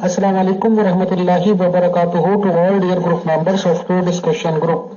Assalamu alaikum wa rahmatullahi wa barakatuhu to all dear group members of Peer Discussion Group.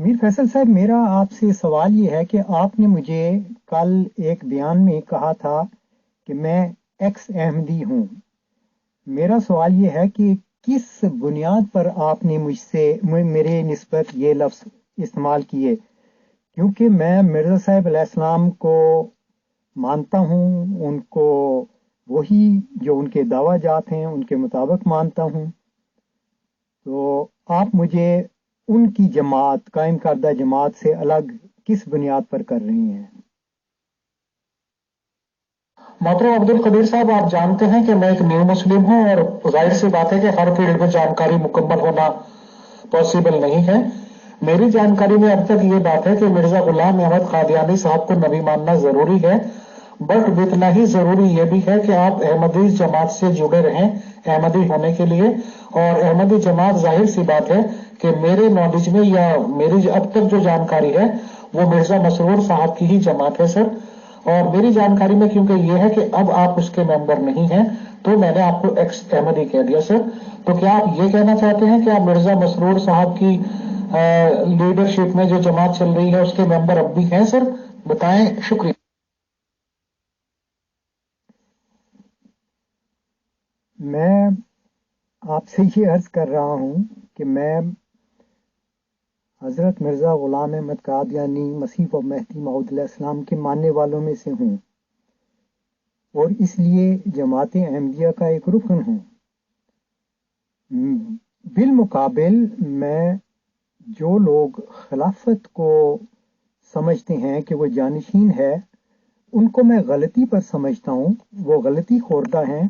امیر فیصل صاحب، میرا آپ سے سوال یہ ہے کہ آپ نے مجھے کل ایک بیان میں کہا تھا کہ میں ایکس احمدی ہوں. میرا سوال یہ ہے کہ کس بنیاد پر آپ نے مجھ سے میرے نسبت یہ لفظ استعمال کیے، کیونکہ میں مرزا صاحب علیہ السلام کو مانتا ہوں، ان کو وہی جو ان کے دعویٰ جات ہیں ان کے مطابق مانتا ہوں. تو آپ مجھے ان کی جماعت، قائم کردہ جماعت سے الگ کس بنیاد پر کر رہی ہیں؟ محترم عبد القدیر صاحب، آپ جانتے ہیں کہ میں ایک نیو مسلم ہوں اور ظاہر سی بات ہے کہ ہر فیلڈ میں جانکاری مکمل ہونا پاسبل نہیں ہے. میری جانکاری میں اب تک یہ بات ہے کہ مرزا غلام احمد قادیانی صاحب کو نبی ماننا ضروری ہے، بٹ اتنا ہی ضروری یہ بھی ہے کہ آپ احمدی جماعت سے جڑے رہیں احمدی ہونے کے لیے. اور احمدی جماعت ظاہر سی بات ہے کہ میرے نالج میں یا میری اب تک جو جانکاری ہے وہ مرزا مسرور صاحب کی ہی جماعت ہے سر. اور میری جانکاری میں کیونکہ یہ ہے کہ اب آپ اس کے ممبر نہیں ہیں تو میں نے آپ کو ایکس احمدی کہہ دیا سر. تو کیا آپ یہ کہنا چاہتے ہیں کہ آپ مرزا مسرور صاحب کی لیڈرشپ میں جو جماعت چل رہی ہے اس کے ممبر اب بھی ہیں سر؟ بتائیں. شکریہ. میں آپ سے یہ عرض کر رہا ہوں کہ میں حضرت مرزا غلام احمد قادیانی مسیح و مہدی موعود علیہ السلام کے ماننے والوں میں سے ہوں، اور اس لیے جماعت احمدیہ کا ایک رکن ہوں. بالمقابل میں جو لوگ خلافت کو سمجھتے ہیں کہ وہ جانشین ہے، ان کو میں غلطی پر سمجھتا ہوں. وہ غلطی خوردہ ہیں،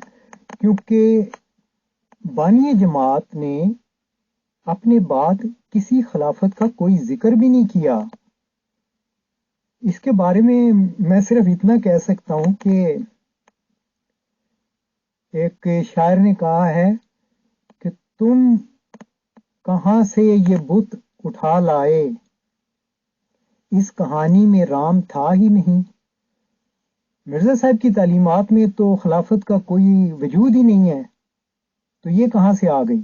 کیونکہ بانی جماعت نے اپنے بعد کسی خلافت کا کوئی ذکر بھی نہیں کیا. اس کے بارے میں صرف اتنا کہہ سکتا ہوں کہ ایک شاعر نے کہا ہے کہ تم کہاں سے یہ بت اٹھا لائے، اس کہانی میں رام تھا ہی نہیں. مرزا صاحب کی تعلیمات میں تو خلافت کا کوئی وجود ہی نہیں ہے، تو یہ کہاں سے آ گئی؟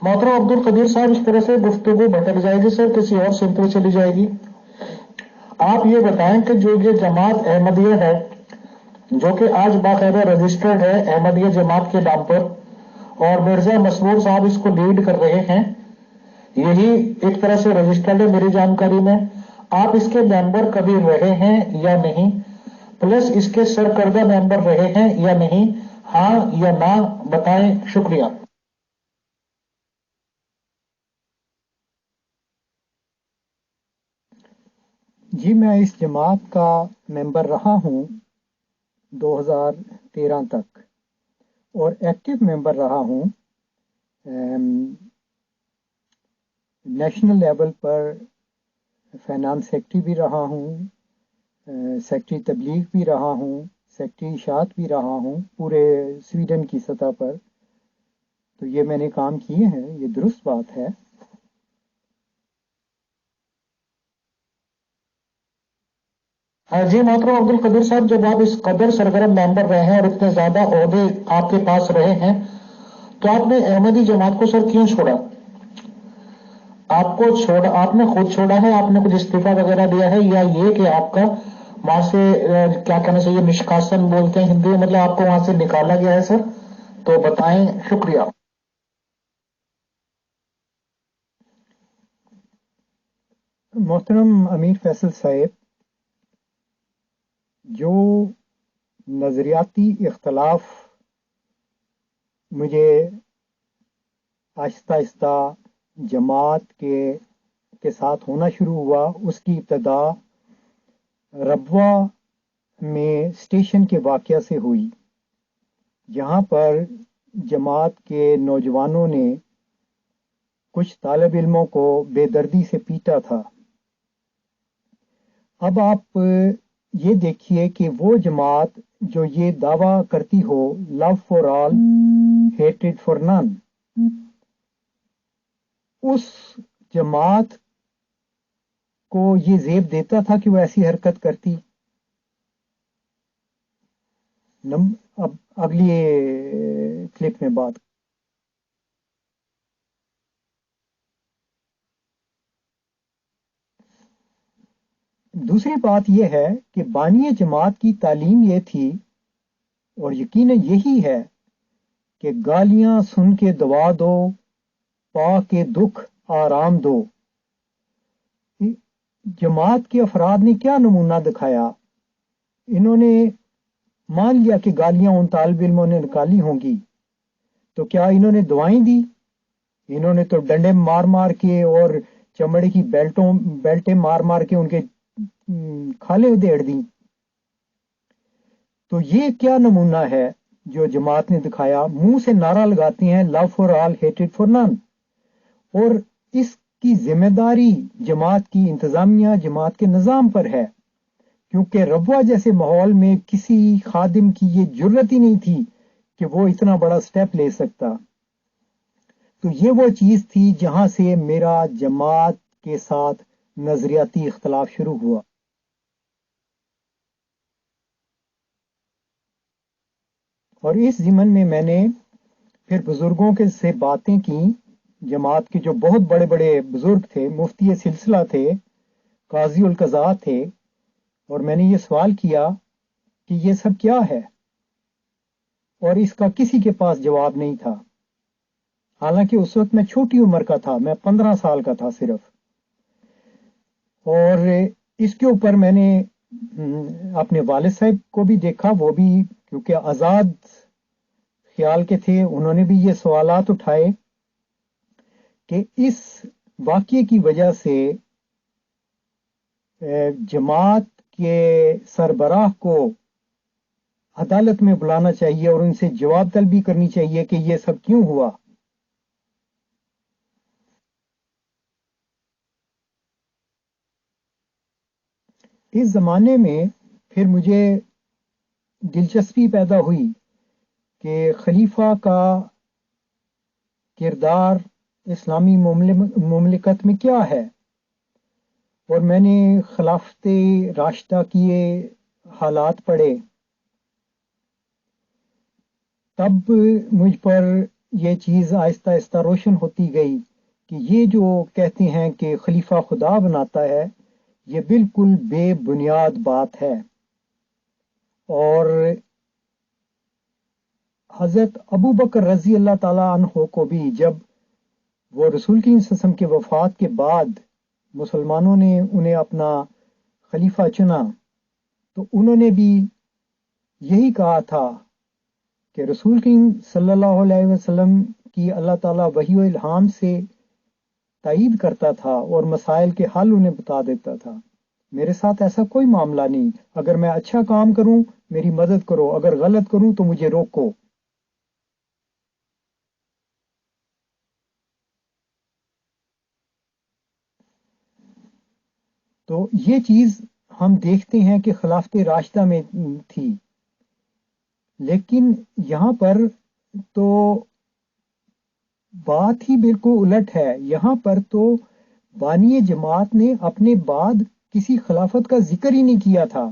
محترم عبد القدیر صاحب، اس طرح سے گفتگو بھٹک جائے گی سر، کسی اور سمت پہ چلی جائے گی. آپ یہ بتائیں کہ جو یہ جماعت احمدیہ ہے جو کہ آج باقاعدہ رجسٹرڈ ہے احمدیہ جماعت کے نام پر اور مرزا مسرور صاحب اس کو لیڈ کر رہے ہیں، یہی ایک طرح سے رجسٹرڈ ہے میری جانکاری میں. آپ اس کے ممبر کبھی رہے ہیں یا نہیں؟ پلس اس کے سرکردہ ممبر رہے ہیں یا نہیں؟ ہاں یا نہ بتائیں. شکریہ. جی، میں اس جماعت کا ممبر رہا ہوں 2013 تک، اور ایکٹیو ممبر رہا ہوں. نیشنل لیول پر فائنانس سیکٹری بھی رہا ہوں، سیکٹری تبلیغ بھی رہا ہوں، سیکٹری اشاعت بھی رہا ہوں پورے سویڈن کی سطح پر. تو یہ میں نے کام کیے ہیں، یہ درست بات ہے. جی محترم عبد القدیر صاحب، جب آپ اس قدر سرگرم ممبر رہے ہیں اور اتنے زیادہ عہدے آپ کے پاس رہے ہیں تو آپ نے احمدی جماعت کو سر کیوں چھوڑا؟ آپ نے خود چھوڑا ہے، آپ نے کچھ استعفیٰ وغیرہ دیا ہے، یا یہ کہ آپ کا وہاں سے کیا کہنا چاہیے نشکاسن بولتے ہیں ہندی میں، مطلب آپ کو وہاں سے نکالا گیا ہے سر؟ تو بتائیں. شکریہ. محترم امیر فیصل صاحب، جو نظریاتی اختلاف مجھے آہستہ آہستہ جماعت کے ساتھ ہونا شروع ہوا، اس کی ابتدا ربوہ میں اسٹیشن کے واقعہ سے ہوئی، جہاں پر جماعت کے نوجوانوں نے کچھ طالب علموں کو بے دردی سے پیٹا تھا. اب آپ یہ دیکھیے کہ وہ جماعت جو یہ دعویٰ کرتی ہو love for all hatred for none, اس جماعت کو یہ زیب دیتا تھا کہ وہ ایسی حرکت کرتی. اب اگلی کلپ میں بات دوسری بات یہ ہے کہ بانی جماعت کی تعلیم یہ تھی اور یقیناً یہی ہے کہ گالیاں سن کے دوا دو، پا کے دکھ آرام دو۔ جماعت کے افراد نے کیا نمونہ دکھایا؟ انہوں نے مان لیا کہ گالیاں ان طالب علموں نے نکالی ہوں گی، تو کیا انہوں نے دعائیں دی؟ انہوں نے تو ڈنڈے مار مار کے اور چمڑے کی بیلٹیں مار مار کے ان کے کھالیں ادھیڑ دیں۔ تو یہ کیا نمونہ ہے جو جماعت نے دکھایا؟ منہ سے نعرہ لگاتے ہیں لو فار آل ہیٹڈ فار نن، اور اس کی ذمہ داری جماعت کی انتظامیہ، جماعت کے نظام پر ہے، کیونکہ ربوہ جیسے ماحول میں کسی خادم کی یہ جرت ہی نہیں تھی کہ وہ اتنا بڑا سٹیپ لے سکتا۔ تو یہ وہ چیز تھی جہاں سے میرا جماعت کے ساتھ نظریاتی اختلاف شروع ہوا۔ اور اس ضمن میں نے پھر بزرگوں کے سے باتیں کی، جماعت کے جو بہت بڑے بڑے بزرگ تھے، مفتی سلسلہ تھے، قاضی القضاء تھے، اور میں نے یہ سوال کیا کہ یہ سب کیا ہے، اور اس کا کسی کے پاس جواب نہیں تھا۔ حالانکہ اس وقت میں چھوٹی عمر کا تھا، میں 15 سال کا تھا صرف، اور اس کے اوپر میں نے اپنے والد صاحب کو بھی دیکھا، وہ بھی کیونکہ آزاد خیال کے تھے، انہوں نے بھی یہ سوالات اٹھائے کہ اس واقعے کی وجہ سے جماعت کے سربراہ کو عدالت میں بلانا چاہیے اور ان سے جواب طلبی کرنی چاہیے کہ یہ سب کیوں ہوا۔ اس زمانے میں پھر مجھے دلچسپی پیدا ہوئی کہ خلیفہ کا کردار اسلامی مملکت میں کیا ہے، اور میں نے خلافت راشدہ کی حالات پڑھے، تب مجھ پر یہ چیز آہستہ آہستہ روشن ہوتی گئی کہ یہ جو کہتے ہیں کہ خلیفہ خدا بناتا ہے، یہ بالکل بے بنیاد بات ہے۔ اور حضرت ابو بکر رضی اللہ تعالیٰ عنہ کو بھی جب وہ رسول کی وسلم کے وفات کے بعد مسلمانوں نے انہیں اپنا خلیفہ چنا، تو انہوں نے بھی یہی کہا تھا کہ رسول کی صلی اللہ علیہ وسلم کی اللہ تعالیٰ وحی و الہام سے تائید کرتا تھا اور مسائل کے حل انہیں بتا دیتا تھا۔ میرے ساتھ ایسا کوئی معاملہ نہیں، اگر میں اچھا کام کروں میری مدد کرو، اگر غلط کروں تو مجھے روکو۔ تو یہ چیز ہم دیکھتے ہیں کہ خلافت راشدہ میں تھی، لیکن یہاں پر تو بات ہی بالکل الٹ ہے۔ یہاں پر تو بانی جماعت نے اپنے بعد کسی خلافت کا ذکر ہی نہیں کیا تھا،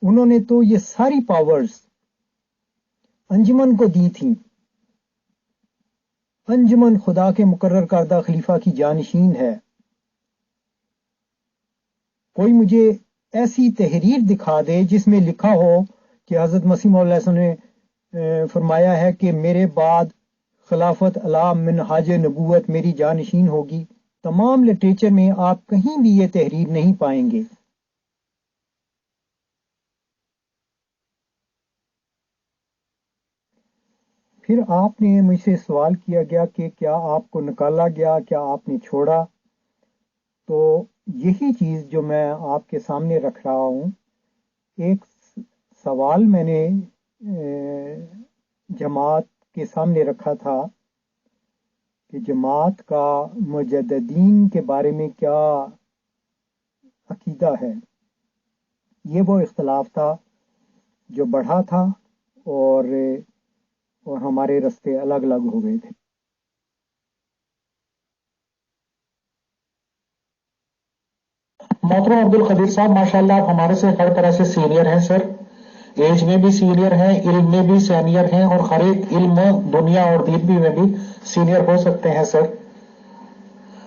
انہوں نے تو یہ ساری پاورز انجمن کو دی تھیں۔ انجمن خدا کے مقرر کردہ خلیفہ کی جانشین ہے۔ کوئی مجھے ایسی تحریر دکھا دے جس میں لکھا ہو کہ حضرت مسیح موعود علیہ السلام نے فرمایا ہے کہ میرے بعد خلافت علی منہاج نبوت میری جانشین ہوگی۔ تمام لٹریچر میں آپ کہیں بھی یہ تحریر نہیں پائیں گے۔ پھر آپ نے مجھ سے سوال کیا گیا کہ کیا آپ کو نکالا گیا، کیا آپ نے چھوڑا؟ تو یہی چیز جو میں آپ کے سامنے رکھ رہا ہوں، ایک سوال میں نے جماعت کے سامنے رکھا تھا کہ جماعت کا مجددین کے بارے میں کیا عقیدہ ہے۔ یہ وہ اختلاف تھا جو بڑھا تھا اور ہمارے رستے الگ الگ ہو گئے تھے۔ محترم عبدالقدیر صاحب، ماشاءاللہ آپ ہمارے سے ہر طرح سے سینئر ہیں سر، ایج میں بھی سینئر ہیں، علم میں بھی سینئر ہیں، اور ہر ایک علم دنیا اور دین میں بھی سینئر ہو سکتے ہیں سر۔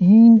3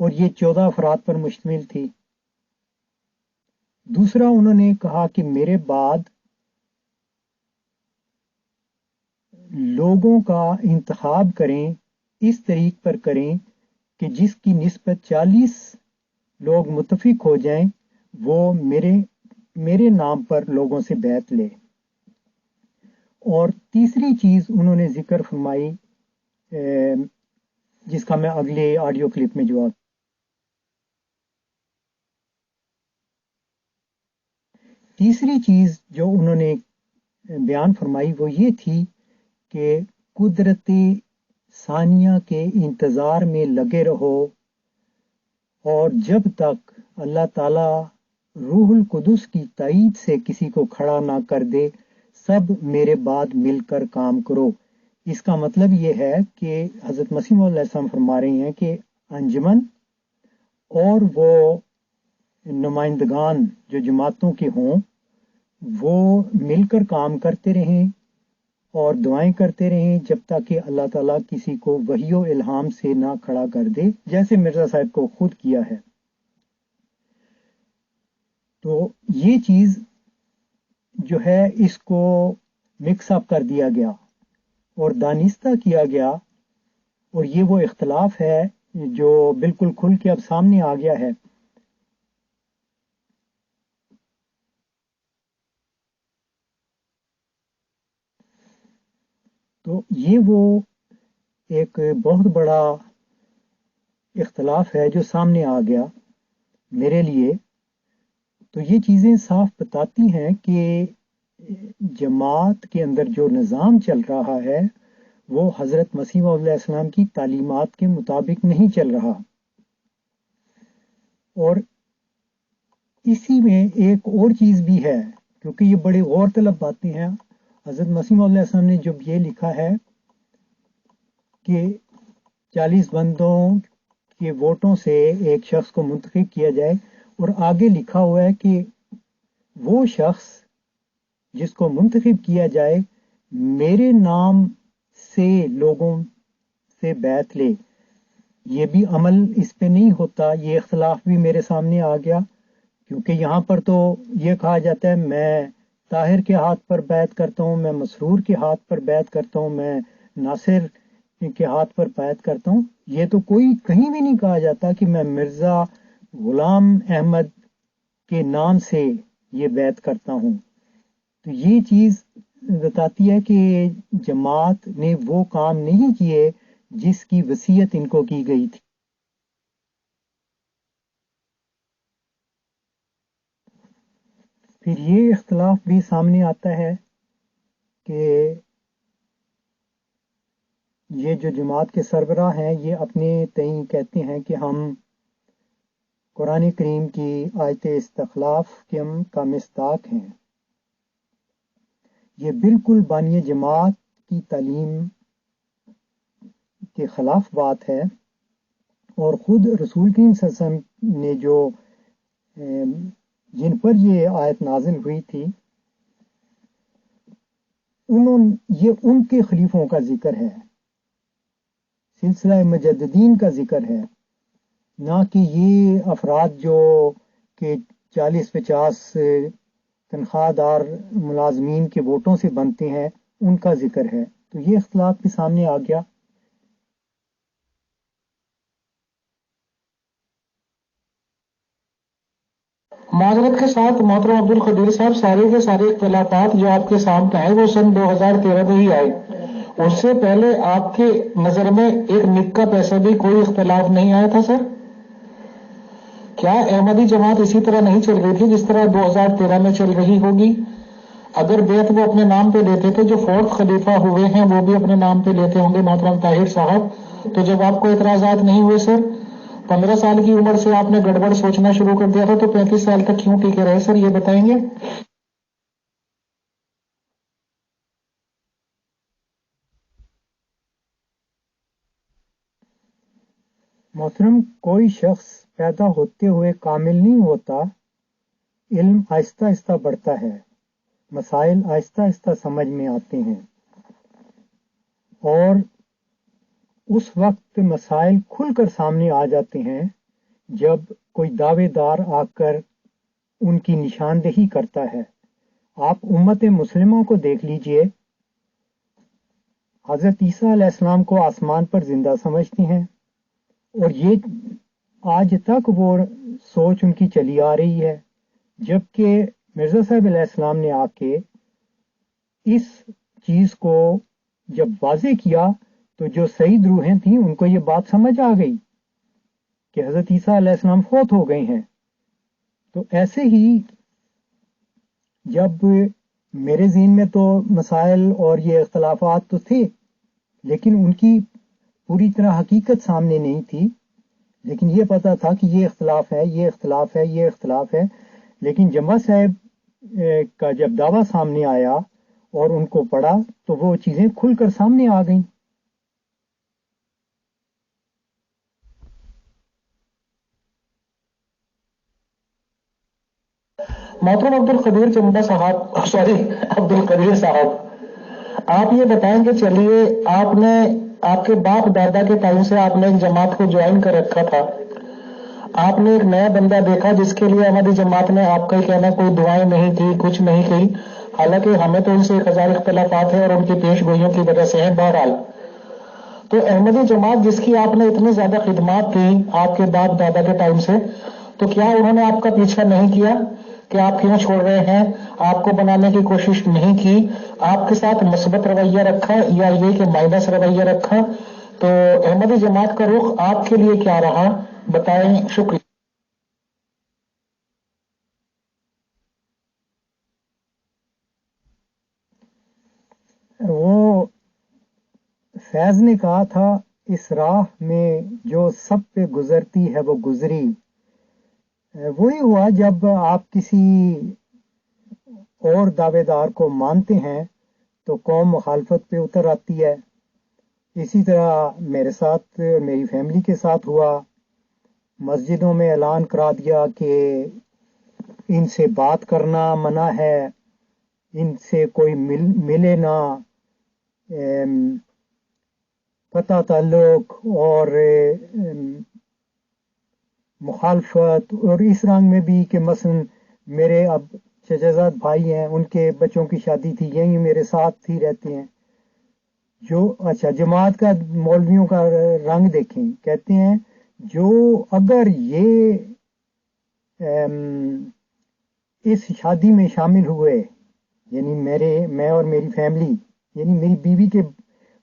اور یہ 14 افراد پر مشتمل تھی۔ دوسرا انہوں نے کہا کہ میرے بعد لوگوں کا انتخاب کریں، اس طریق پر کریں کہ جس کی نسبت 40 لوگ متفق ہو جائیں، وہ میرے نام پر لوگوں سے بیعت لے۔ اور تیسری چیز انہوں نے ذکر فرمائی، جس کا میں اگلے آڈیو کلپ میں جواب۔ تیسری چیز جو انہوں نے بیان فرمائی وہ یہ تھی کہ قدرتی ثانیہ کے انتظار میں لگے رہو، اور جب تک اللہ تعالی روح القدس کی تائید سے کسی کو کھڑا نہ کر دے، سب میرے بعد مل کر کام کرو۔ اس کا مطلب یہ ہے کہ حضرت مسیح موعود علیہ السلام فرما رہے ہیں کہ انجمن اور وہ نمائندگان جو جماعتوں کے ہوں، وہ مل کر کام کرتے رہیں اور دعائیں کرتے رہیں جب تک کہ اللہ تعالیٰ کسی کو وحی و الہام سے نہ کھڑا کر دے، جیسے مرزا صاحب کو خود کیا ہے۔ تو یہ چیز جو ہے اس کو مکس اپ کر دیا گیا اور دانستہ کیا گیا، اور یہ وہ اختلاف ہے جو بالکل کھل کے اب سامنے آ گیا ہے۔ تو یہ وہ ایک بہت بڑا اختلاف ہے جو سامنے آ گیا میرے لیے۔ تو یہ چیزیں صاف بتاتی ہیں کہ جماعت کے اندر جو نظام چل رہا ہے وہ حضرت مسیح موعود علیہ السلام کی تعلیمات کے مطابق نہیں چل رہا۔ اور اسی میں ایک اور چیز بھی ہے، کیونکہ یہ بڑے غور طلب باتیں ہیں۔ حضرت مسیح موعود علیہ السلام نے جب یہ لکھا ہے کہ 40 بندوں کے ووٹوں سے ایک شخص کو منتخب کیا جائے، اور آگے لکھا ہوا ہے کہ وہ شخص جس کو منتخب کیا جائے میرے نام سے لوگوں سے بیعت لے، یہ بھی عمل اس پہ نہیں ہوتا۔ یہ اختلاف بھی میرے سامنے آ گیا، کیونکہ یہاں پر تو یہ کہا جاتا ہے میں طاہر کے ہاتھ پر بیعت کرتا ہوں، میں مسرور کے ہاتھ پر بیعت کرتا ہوں، میں ناصر کے ہاتھ پر بیعت کرتا ہوں۔ یہ تو کوئی کہیں بھی نہیں کہا جاتا کہ میں مرزا غلام احمد کے نام سے یہ بیعت کرتا ہوں۔ تو یہ چیز بتاتی ہے کہ جماعت نے وہ کام نہیں کیے جس کی وصیت ان کو کی گئی تھی۔ پھر یہ اختلاف بھی سامنے آتا ہے کہ یہ جو جماعت کے سربراہ ہیں یہ اپنے تئیں کہتے ہیں کہ ہم قرآن کریم کی آیت استخلاف کے ہم کا مصداق ہیں۔ یہ بالکل بانی جماعت کی تعلیم کے خلاف بات ہے، اور خود رسول کریم صلی اللہ علیہ وسلم نے جو جن پر یہ آیت نازل ہوئی تھی، یہ ان کے خلیفوں کا ذکر ہے، سلسلہ مجددین کا ذکر ہے، نہ کہ یہ افراد جو کہ 40-50 تنخواہ دار ملازمین کے ووٹوں سے بنتے ہیں ان کا ذکر ہے۔ تو یہ اختلاف بھی سامنے آ گیا۔ معذرت کے ساتھ محترم عبد القدیر صاحب، سارے کے سارے اختلافات جو آپ کے سامنے آئے وہ سن 2013 میں ہی آئے۔ اس سے پہلے آپ کے نظر میں ایک نکا پیسہ بھی کوئی اختلاف نہیں آیا تھا سر؟ کیا احمدی جماعت اسی طرح نہیں چل رہی تھی جس طرح 2013 میں چل رہی ہوگی؟ اگر بیعت وہ اپنے نام پہ لیتے تھے، جو فورتھ خلیفہ ہوئے ہیں وہ بھی اپنے نام پہ لیتے ہوں گے محترم طاہر صاحب، تو جب آپ کو اعتراضات نہیں ہوئے سر؟ 15 سال کی عمر سے آپ نے گڑبڑ سوچنا شروع کر دیا تھا، تو 35 سال تک کیوں ٹکے رہے سر، یہ بتائیں گے؟ محترم، کوئی شخص پیدا ہوتے ہوئے کامل نہیں ہوتا۔ علم آہستہ آہستہ بڑھتا ہے، مسائل آہستہ آہستہ سمجھ میں آتے ہیں، اور اس وقت مسائل کھل کر سامنے آ جاتے ہیں جب کوئی دعوے دار آ کر ان کی نشاندہی کرتا ہے. آپ امت مسلمہ کو دیکھ لیجئے، حضرت عیسیٰ علیہ السلام کو آسمان پر زندہ سمجھتے ہیں، اور یہ آج تک وہ سوچ ان کی چلی آ رہی ہے، جبکہ مرزا صاحب علیہ السلام نے آ کے اس چیز کو جب واضح کیا تو جو سعید روحیں تھیں ان کو یہ بات سمجھ آ گئی کہ حضرت عیسیٰ علیہ السلام فوت ہو گئے ہیں. تو ایسے ہی جب میرے ذہن میں تو مسائل اور یہ اختلافات تو تھے، لیکن ان کی پوری طرح حقیقت سامنے نہیں تھی، لیکن یہ پتا تھا کہ یہ اختلاف ہے، یہ اختلاف ہے، یہ اختلاف ہے. لیکن جمعہ صاحب کا جب دعویٰ سامنے آیا اور ان کو پڑھا تو وہ چیزیں کھل کر سامنے آ گئیں. محترم عبد القدیر چمبا صاحب، سوری عبد القدیر صاحب، آپ یہ بتائیں کہ چلیے آپ کے باپ دادا کے ٹائم سے آپ نے ایک جماعت کو جوائن کر رکھا تھا، آپ نے ایک نیا بندہ دیکھا جس کے لیے ہماری جماعت نے آپ کا ہی کہنا کوئی دعائیں نہیں کی، کچھ نہیں کی، حالانکہ ہمیں تو ان سے 1000 اختلافات ہیں اور ان کی پیش گوئیوں کی وجہ سے ہیں. بہرحال تو احمدی جماعت جس کی آپ نے اتنی زیادہ خدمات کی آپ کے باپ دادا کے ٹائم سے، تو کیا انہوں نے آپ کا پیچھا نہیں کیا کہ آپ کیوں چھوڑ رہے ہیں؟ آپ کو بنانے کی کوشش نہیں کی؟ آپ کے ساتھ مثبت رویہ رکھا یا یہ کہ مائنس رویہ رکھا؟ تو احمدی جماعت کا رخ آپ کے لیے کیا رہا، بتائیں. شکریہ. وہ فیض نے کہا تھا، اس راہ میں جو سب پہ گزرتی ہے وہ گزری. وہی ہوا جب آپ کسی اور دعوے دار کو مانتے ہیں تو قوم مخالفت پہ اتر آتی ہے. اسی طرح میرے ساتھ، میری فیملی کے ساتھ ہوا. مسجدوں میں اعلان کرا دیا کہ ان سے بات کرنا منع ہے، ان سے کوئی ملے نہ، قطع تعلق اور مخالفت. اور اس رنگ میں بھی کہ مثلا میرے اب چچا زاد بھائی ہیں، ان کے بچوں کی شادی تھی، یہی میرے ساتھ ہی رہتے ہیں. جو اچھا جماعت کا مولویوں کا رنگ دیکھیں، کہتے ہیں جو اگر یہ اس شادی میں شامل ہوئے، یعنی میں اور میری فیملی، یعنی میری بیوی کے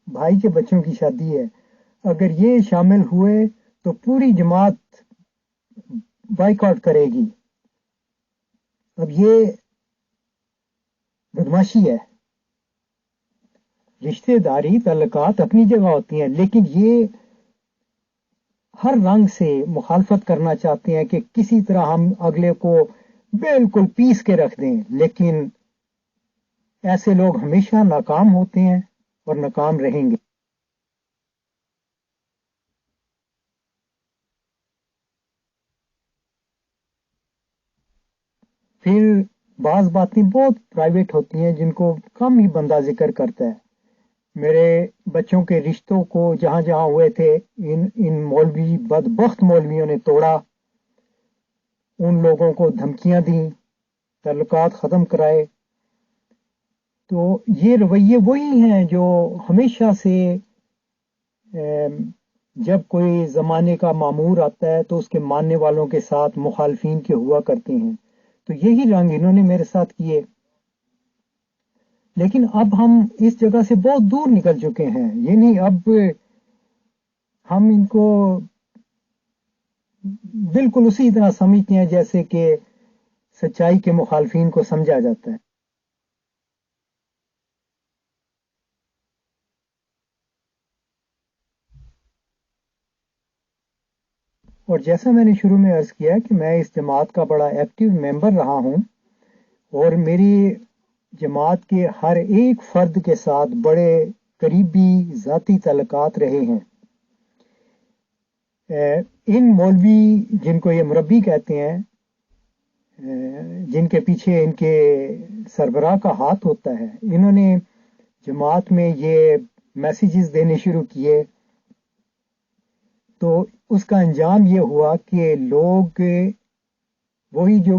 بھائی کے بچوں کی شادی ہے، اگر یہ شامل ہوئے تو پوری جماعت بائیکاٹ کرے گی. اب یہ بدماشی ہے. رشتے داری تعلقات اپنی جگہ ہوتی ہیں، لیکن یہ ہر رنگ سے مخالفت کرنا چاہتے ہیں کہ کسی طرح ہم اگلے کو بالکل پیس کے رکھ دیں. لیکن ایسے لوگ ہمیشہ ناکام ہوتے ہیں اور ناکام رہیں گے. پھر بعض باتیں بہت پرائیویٹ ہوتی ہیں جن کو کم ہی بندہ ذکر کرتا ہے. میرے بچوں کے رشتوں کو جہاں جہاں ہوئے تھے ان مولوی بدبخت مولویوں نے توڑا، ان لوگوں کو دھمکیاں دیں، تعلقات ختم کرائے. تو یہ رویے وہی ہیں جو ہمیشہ سے جب کوئی زمانے کا معمور آتا ہے تو اس کے ماننے والوں کے ساتھ مخالفین کے ہوا کرتے ہیں. تو یہی رنگ انہوں نے میرے ساتھ کیے. لیکن اب ہم اس جگہ سے بہت دور نکل چکے ہیں، یعنی اب ہم ان کو بالکل اسی طرح سمجھتے ہیں جیسے کہ سچائی کے مخالفین کو سمجھا جاتا ہے. اور جیسا میں نے شروع میں عرض کیا کہ میں اس جماعت کا بڑا ایکٹیو ممبر رہا ہوں، اور میری جماعت کے ہر ایک فرد کے ساتھ بڑے قریبی ذاتی تعلقات رہے ہیں. ان مولوی جن کو یہ مربی کہتے ہیں، جن کے پیچھے ان کے سربراہ کا ہاتھ ہوتا ہے، انہوں نے جماعت میں یہ میسیجز دینے شروع کیے تو اس کا انجام یہ ہوا کہ لوگ وہی جو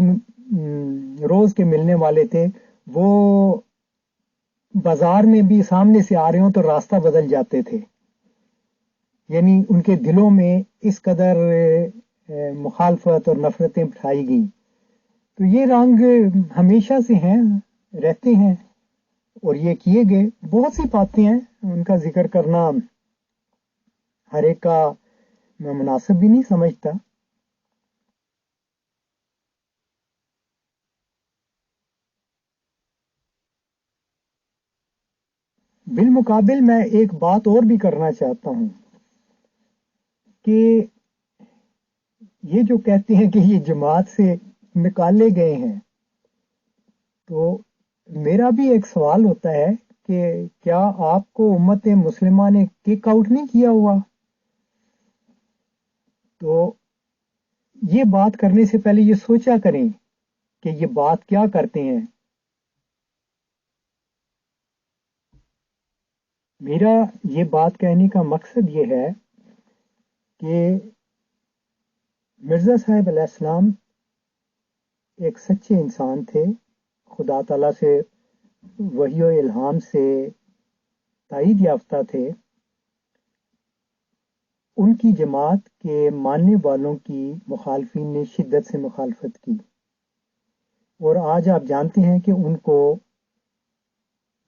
روز کے ملنے والے تھے وہ بازار میں بھی سامنے سے آ رہے ہوں تو راستہ بدل جاتے تھے، یعنی ان کے دلوں میں اس قدر مخالفت اور نفرتیں بٹھائی گئیں۔ تو یہ رنگ ہمیشہ سے ہیں، رہتے ہیں، اور یہ کیے گئے بہت سی باتیں ہیں، ان کا ذکر کرنا ہر ایک کا میں مناسب بھی نہیں سمجھتا۔ بالمقابل میں ایک بات اور بھی کرنا چاہتا ہوں کہ یہ جو کہتے ہیں کہ یہ جماعت سے نکالے گئے ہیں، تو میرا بھی ایک سوال ہوتا ہے کہ کیا آپ کو امت مسلمہ نے کک آؤٹ نہیں کیا ہوا؟ تو یہ بات کرنے سے پہلے یہ سوچا کریں کہ یہ بات کیا کرتے ہیں۔ میرا یہ بات کہنے کا مقصد یہ ہے کہ مرزا صاحب علیہ السلام ایک سچے انسان تھے، خدا تعالیٰ سے وحی و الہام سے تائید یافتہ تھے۔ ان کی جماعت کے ماننے والوں کی مخالفین نے شدت سے مخالفت کی، اور آج آپ جانتے ہیں کہ ان کو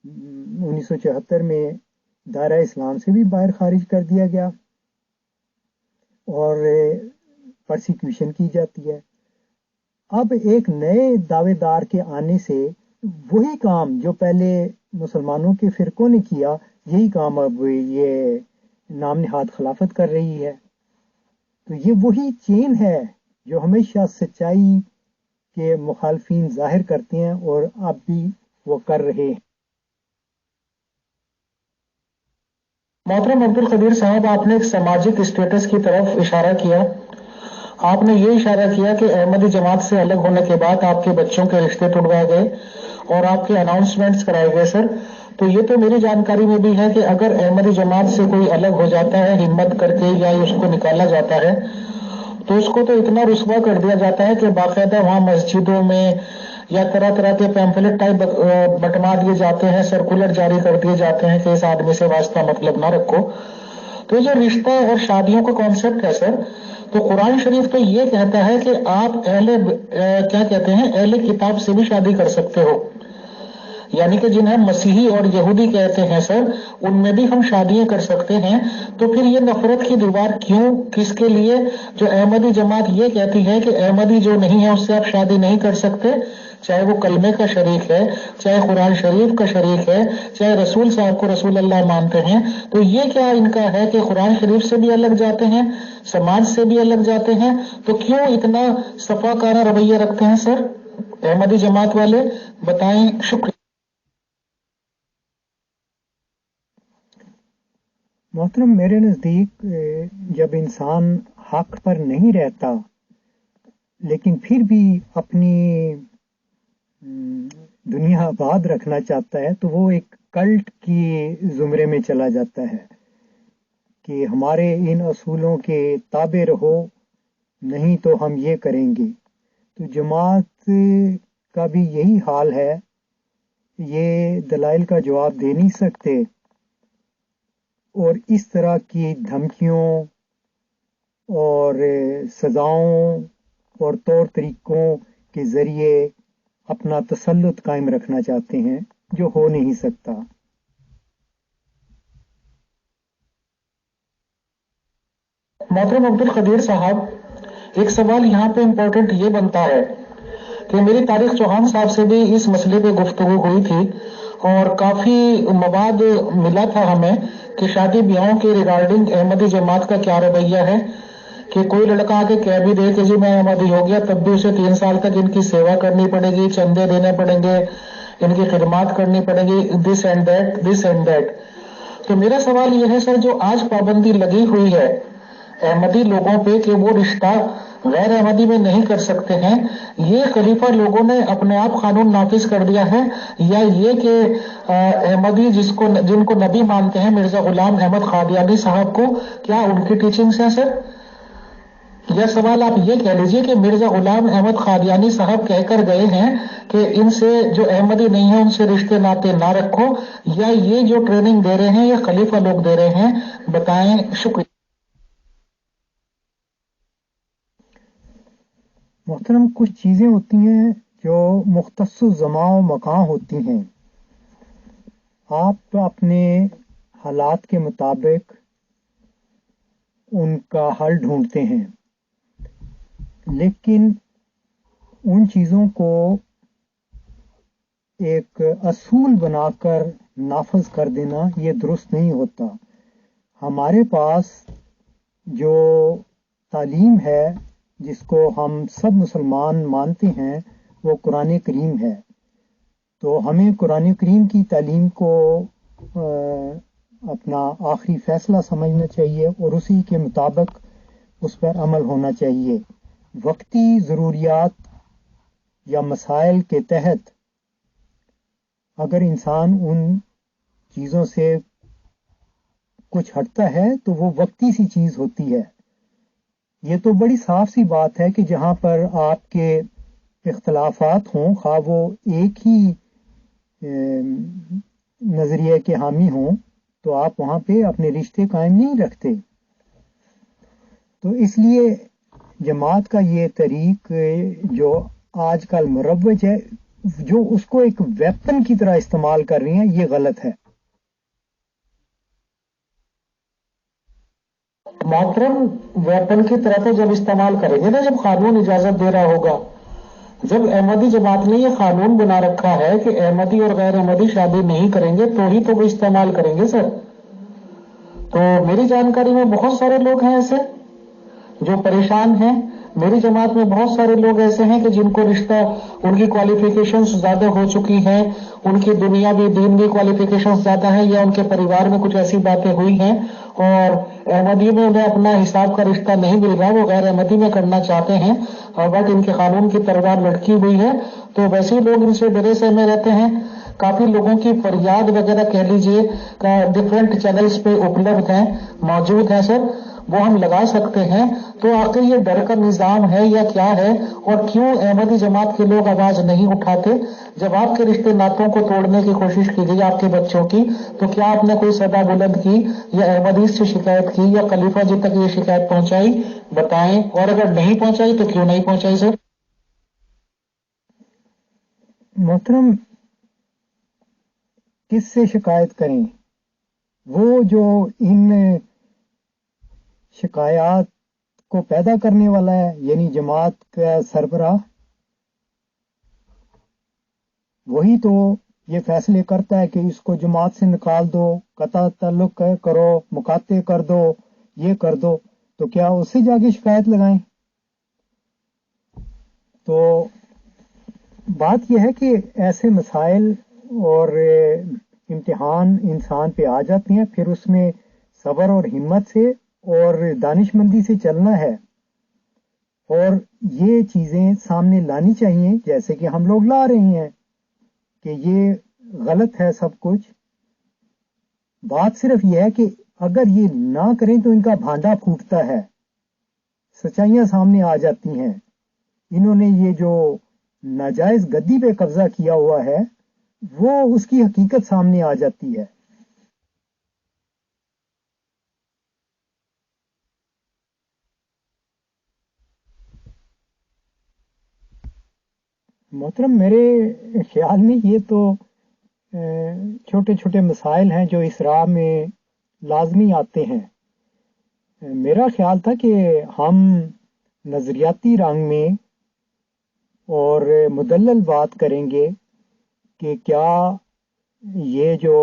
1974 میں دائرہ اسلام سے بھی باہر خارج کر دیا گیا اور پرسیکیوشن کی جاتی ہے۔ اب ایک نئے دعوے دار کے آنے سے وہی کام جو پہلے مسلمانوں کے فرقوں نے کیا، یہی کام اب یہ نام نہاد خلافت کر رہی ہے۔ تو یہ وہی چین ہے جو ہمیشہ سچائی کے مخالفین ظاہر کرتے ہیں اور اب بھی وہ کر رہے ہیں۔ محترم عبد القدیر صاحب، آپ نے ایک سماجک اسٹیٹس کی طرف اشارہ کیا۔ آپ نے یہ اشارہ کیا کہ احمدی جماعت سے الگ ہونے کے بعد آپ کے بچوں کے رشتے ٹوٹوائے گئے اور آپ کے اناؤنسمنٹس کرائے گئے۔ سر، تو یہ تو میری جانکاری میں بھی ہے کہ اگر احمدی جماعت سے کوئی الگ ہو جاتا ہے ہمت کر کے یا اس کو نکالا جاتا ہے تو اس کو تو اتنا رسوا کر دیا جاتا ہے کہ باقاعدہ وہاں مسجدوں میں یا طرح طرح کے پیمفلٹ ٹائپ بٹوا دیے جاتے ہیں، سرکولر جاری کر دیے جاتے ہیں کہ اس آدمی سے واسطہ مطلب نہ رکھو۔ تو جو رشتہ اور شادیوں کا کانسیپٹ ہے سر، تو قرآن شریف تو یہ کہتا ہے کہ آپ اہل کتاب سے بھی شادی کر سکتے ہو، یعنی کہ جنہیں مسیحی اور یہودی کہتے ہیں سر، ان میں بھی ہم شادیاں کر سکتے ہیں۔ تو پھر یہ نفرت کی دیوار کیوں، کس کے لیے؟ جو احمدی جماعت یہ کہتی ہے کہ احمدی جو نہیں ہے اس سے آپ شادی نہیں کر سکتے، چاہے وہ کلمے کا شریک ہے، چاہے قرآن شریف کا شریک ہے، چاہے رسول صاحب کو رسول اللہ مانتے ہیں، تو یہ کیا ان کا ہے کہ قرآن شریف سے بھی الگ جاتے ہیں، سماج سے بھی الگ جاتے ہیں؟ تو کیوں اتنا صفاکارہ رویہ رکھتے ہیں سر احمدی جماعت والے؟ بتائیں۔ شکریہ۔ محترم، میرے نزدیک جب انسان حق پر نہیں رہتا لیکن پھر بھی اپنی دنیا آباد رکھنا چاہتا ہے تو وہ ایک کلٹ کی زمرے میں چلا جاتا ہے کہ ہمارے ان اصولوں کے تابع رہو، نہیں تو ہم یہ کریں گے۔ تو جماعت کا بھی یہی حال ہے، یہ دلائل کا جواب دے نہیں سکتے اور اس طرح کی دھمکیوں اور سزاؤں اور طور طریقوں کے ذریعے اپنا تسلط قائم رکھنا چاہتے ہیں، جو ہو نہیں سکتا۔ محترم عبد القدیر صاحب، ایک سوال یہاں پہ امپورٹنٹ یہ بنتا ہے کہ میری طارق چوہان صاحب سے بھی اس مسئلے پہ گفتگو ہوئی تھی اور کافی مواد ملا تھا ہمیں کہ شادی بیاہوں کے ریگارڈنگ احمدی جماعت کا کیا رویہ ہے، کہ کوئی لڑکا آ کے کہہ بھی دے کہ جی میں احمدی ہو گیا، تب بھی اسے 3 سال تک ان کی سیوا کرنی پڑے گی، چندے دینے پڑیں گے، ان کی خدمات کرنی پڑے گی، دس اینڈ دیٹ۔ تو میرا سوال یہ ہے سر، جو آج پابندی لگی ہوئی ہے احمدی لوگوں پہ کہ وہ رشتہ غیر احمدی میں نہیں کر سکتے ہیں، یہ خلیفہ لوگوں نے اپنے آپ قانون نافذ کر دیا ہے، یا یہ کہ احمدی جن کو نبی مانتے ہیں مرزا غلام احمد قادیانی صاحب کو، کیا ان کی ٹیچنگز ہیں سر؟ یہ سوال آپ یہ کہہ لیجئے کہ مرزا غلام احمد قادیانی صاحب کہہ کر گئے ہیں کہ ان سے جو احمدی نہیں ہے ان سے رشتے ناطے نہ رکھو، یا یہ جو ٹریننگ دے رہے ہیں یا خلیفہ لوگ دے رہے ہیں؟ بتائیں. شکریہ. محترم، کچھ چیزیں ہوتی ہیں جو مختص زمان و مکان ہوتی ہیں، آپ اپنے حالات کے مطابق ان کا حل ڈھونڈتے ہیں، لیکن ان چیزوں کو ایک اصول بنا کر نافذ کر دینا یہ درست نہیں ہوتا. ہمارے پاس جو تعلیم ہے جس کو ہم سب مسلمان مانتے ہیں وہ قرآن کریم ہے، تو ہمیں قرآن کریم کی تعلیم کو اپنا آخری فیصلہ سمجھنا چاہیے اور اسی کے مطابق اس پر عمل ہونا چاہیے. وقتی ضروریات یا مسائل کے تحت اگر انسان ان چیزوں سے کچھ ہٹتا ہے تو وہ وقتی سی چیز ہوتی ہے. یہ تو بڑی صاف سی بات ہے کہ جہاں پر آپ کے اختلافات ہوں، خواہ وہ ایک ہی نظریے کے حامی ہوں، تو آپ وہاں پہ اپنے رشتے قائم نہیں رکھتے. تو اس لیے جماعت کا یہ طریق جو آج کل مروج ہے، جو اس کو ایک ویپن کی طرح استعمال کر رہی ہیں، یہ غلط ہے. محترم، ویپن کی طرح تو جب استعمال کریں گے نا جب قانون اجازت دے رہا ہوگا. جب احمدی جماعت نے یہ قانون بنا رکھا ہے کہ احمدی اور غیر احمدی شادی نہیں کریں گے تو ہی تو وہ استعمال کریں گے سر. تو میری جانکاری میں بہت سارے لوگ ہیں ایسے جو پریشان ہیں. میری جماعت میں بہت سارے لوگ ایسے ہیں کہ جن کو رشتہ، ان کی کوالیفیکیشنز زیادہ ہو چکی ہیں، ان کی دنیا بھی دین بھی کوالیفیکیشنز زیادہ ہیں، یا ان کے پریوار میں کچھ ایسی باتیں ہوئی ہیں اور احمدی میں انہیں اپنا حساب کا رشتہ نہیں مل رہا، وہ غیر احمدی میں کرنا چاہتے ہیں، بٹ ان کے قانون کی تلوار لٹکی ہوئی ہے. تو ویسے لوگ ان سے ڈرے سہمے رہتے ہیں. کافی لوگوں کی فریاد وغیرہ کہہ لیجئے ڈفرینٹ چینلز پہ اپلبدھ ہیں، موجود ہیں سر، وہ ہم لگا سکتے ہیں. تو آخر یہ ڈر کا نظام ہے یا کیا ہے، اور کیوں احمدی جماعت کے لوگ آواز نہیں اٹھاتے؟ جب آپ کے رشتے ناتوں کو توڑنے کی کوشش کی گئی آپ کے بچوں کی، تو کیا آپ نے کوئی صدا بلند کی یا احمدی سے شکایت کی یا خلیفہ جی تک یہ شکایت پہنچائی؟ بتائیں. اور اگر نہیں پہنچائی تو کیوں نہیں پہنچائی سر؟ محترم، کس سے شکایت کریں؟ وہ جو ان شکایات کو پیدا کرنے والا ہے، یعنی جماعت کا سربراہ، وہی تو یہ فیصلے کرتا ہے کہ اس کو جماعت سے نکال دو، قطع تعلق کرو، مقاطع کر دو، یہ کر دو. تو کیا اس سے جا کے شکایت لگائیں؟ تو بات یہ ہے کہ ایسے مسائل اور امتحان انسان پہ آ جاتے ہیں، پھر اس میں صبر اور ہمت سے اور دانش مندی سے چلنا ہے، اور یہ چیزیں سامنے لانی چاہیے جیسے کہ ہم لوگ لا رہے ہیں کہ یہ غلط ہے سب کچھ. بات صرف یہ ہے کہ اگر یہ نہ کریں تو ان کا بھانڈا پھوٹتا ہے، سچائیاں سامنے آ جاتی ہیں. انہوں نے یہ جو ناجائز گدی پہ قبضہ کیا ہوا ہے وہ اس کی حقیقت سامنے آ جاتی ہے. محترم، میرے خیال میں یہ تو چھوٹے چھوٹے مسائل ہیں جو اس راہ میں لازمی آتے ہیں. میرا خیال تھا کہ ہم نظریاتی رنگ میں اور مدلل بات کریں گے کہ کیا یہ جو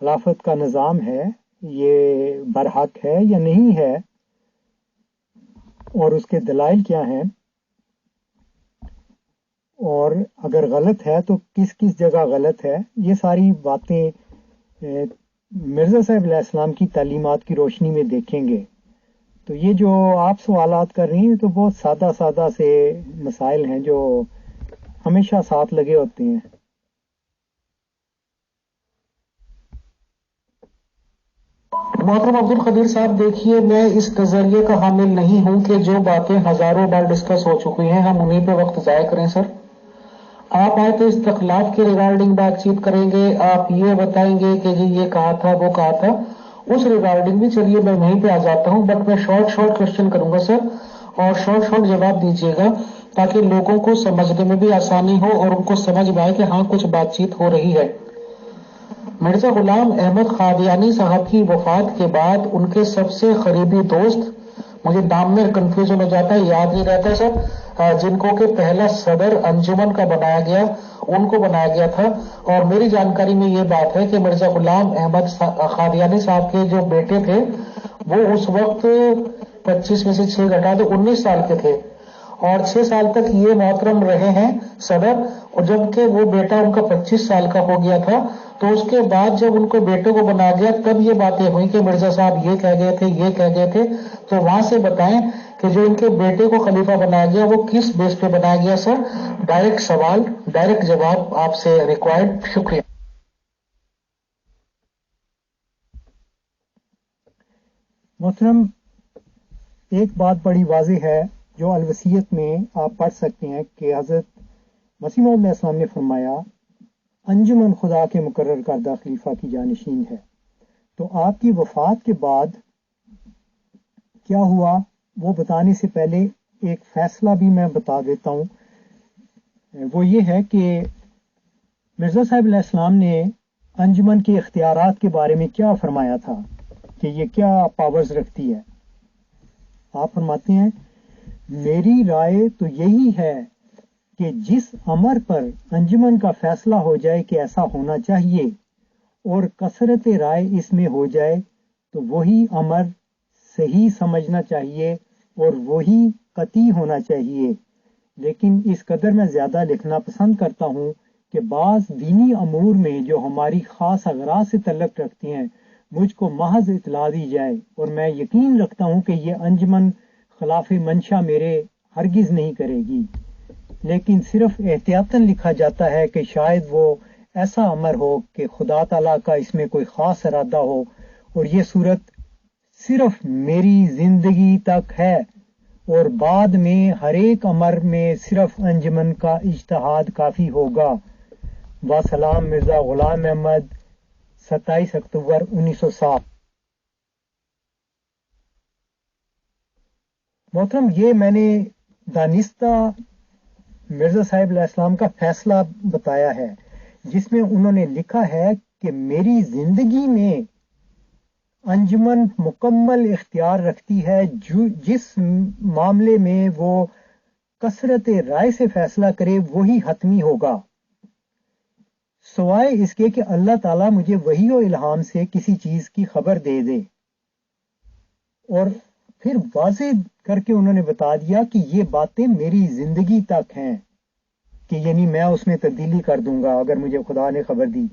خلافت کا نظام ہے یہ برحق ہے یا نہیں ہے، اور اس کے دلائل کیا ہیں، اور اگر غلط ہے تو کس کس جگہ غلط ہے. یہ ساری باتیں مرزا صاحب علیہ السلام کی تعلیمات کی روشنی میں دیکھیں گے. تو یہ جو آپ سوالات کر رہی ہیں تو بہت سادہ سادہ سے مسائل ہیں جو ہمیشہ ساتھ لگے ہوتے ہیں. محترم عبد القدیر صاحب، دیکھیے میں اس نظریے کا حامل نہیں ہوں کہ جو باتیں ہزاروں بار ڈسکس ہو چکی ہیں ہم انہیں پہ وقت ضائع کریں. سر آپ آئے تو استخلاف کے ریگارڈنگ بات چیت کریں گے، آپ یہ بتائیں گے کہ جی یہ کہا تھا وہ کہا تھا، اس ریگارڈنگ بھی چلیے میں وہیں پہ آ جاتا ہوں، بٹ میں شارٹ کوشچن کروں گا سر، اور شارٹ جواب دیجیے گا تاکہ لوگوں کو سمجھنے میں بھی آسانی ہو اور ان کو سمجھ میں آئے کہ ہاں کچھ بات چیت ہو رہی ہے. مرزا غلام احمد قادیانی صاحب کی وفات کے بعد ان کے سب سے قریبی دوست، مجھے نام میں کنفیوژن ہو جاتا ہے، یاد نہیں رہتا سر، جن کو کہ پہلا صدر انجمن کا بنایا گیا، ان کو بنایا گیا تھا. اور میری جانکاری میں یہ بات ہے کہ مرزا غلام احمد قادیانی صاحب کے جو بیٹے تھے وہ اس وقت 25 میں سے 6 گھٹا تو 19 سال کے تھے، اور 6 سال تک یہ محترم رہے ہیں صدر، اور جبکہ وہ بیٹا ان کا 25 سال کا ہو گیا تھا. تو اس کے بعد جب ان کو بیٹے کو بنا گیا تب یہ باتیں ہوئی کہ مرزا صاحب یہ کہہ گئے تھے یہ کہہ گئے تھے. تو وہاں سے بتائیں کہ جو ان کے بیٹے کو خلیفہ بنایا گیا وہ کس بیس پہ بنایا گیا سر؟ ڈائریکٹ سوال، ڈائریکٹ جواب آپ سے ریکوائرڈ. شکریہ. محترم، ایک بات بڑی واضح ہے جو الوصیت میں آپ پڑھ سکتے ہیں کہ حضرت مسیح موعود علیہ السلام نے فرمایا انجمن خدا کے مقرر کردہ خلیفہ کی جانشین ہے. تو آپ کی وفات کے بعد کیا ہوا وہ بتانے سے پہلے ایک فیصلہ بھی میں بتا دیتا ہوں. وہ یہ ہے کہ مرزا صاحب علیہ السلام نے انجمن کے اختیارات کے بارے میں کیا فرمایا تھا کہ یہ کیا پاورز رکھتی ہے. آپ فرماتے ہیں میری رائے تو یہی ہے کہ جس امر پر انجمن کا فیصلہ ہو جائے کہ ایسا ہونا چاہیے اور کثرت رائے اس میں ہو جائے تو وہی امر صحیح سمجھنا چاہیے اور وہی قطعی ہونا چاہیے. لیکن اس قدر میں زیادہ لکھنا پسند کرتا ہوں کہ بعض دینی امور میں جو ہماری خاص اغراض سے تعلق رکھتی ہیں مجھ کو محض اطلاع دی جائے، اور میں یقین رکھتا ہوں کہ یہ انجمن خلاف منشا میرے ہرگز نہیں کرے گی، لیکن صرف احتیاطاً لکھا جاتا ہے کہ شاید وہ ایسا امر ہو کہ خدا تعالیٰ کا اس میں کوئی خاص ارادہ ہو، اور یہ صورت صرف میری زندگی تک ہے، اور بعد میں ہر ایک امر میں صرف انجمن کا اجتہاد کافی ہوگا. وسلام، مرزا غلام احمد، 27 اکتوبر 1907. محترم، یہ میں نے دانستہ مرزا صاحب علیہ السلام کا فیصلہ بتایا ہے جس میں انہوں نے لکھا ہے کہ میری زندگی میں انجمن مکمل اختیار رکھتی ہے جس معاملے میں وہ کثرت رائے سے فیصلہ کرے وہی حتمی ہوگا، سوائے اس کے کہ اللہ تعالیٰ مجھے وحی و الہام سے کسی چیز کی خبر دے دے. اور پھر واضح کر کے انہوں نے بتا دیا کہ یہ باتیں میری زندگی تک ہیں، کہ یعنی میں اس میں تبدیلی کر دوں گا اگر مجھے خدا نے خبر دی.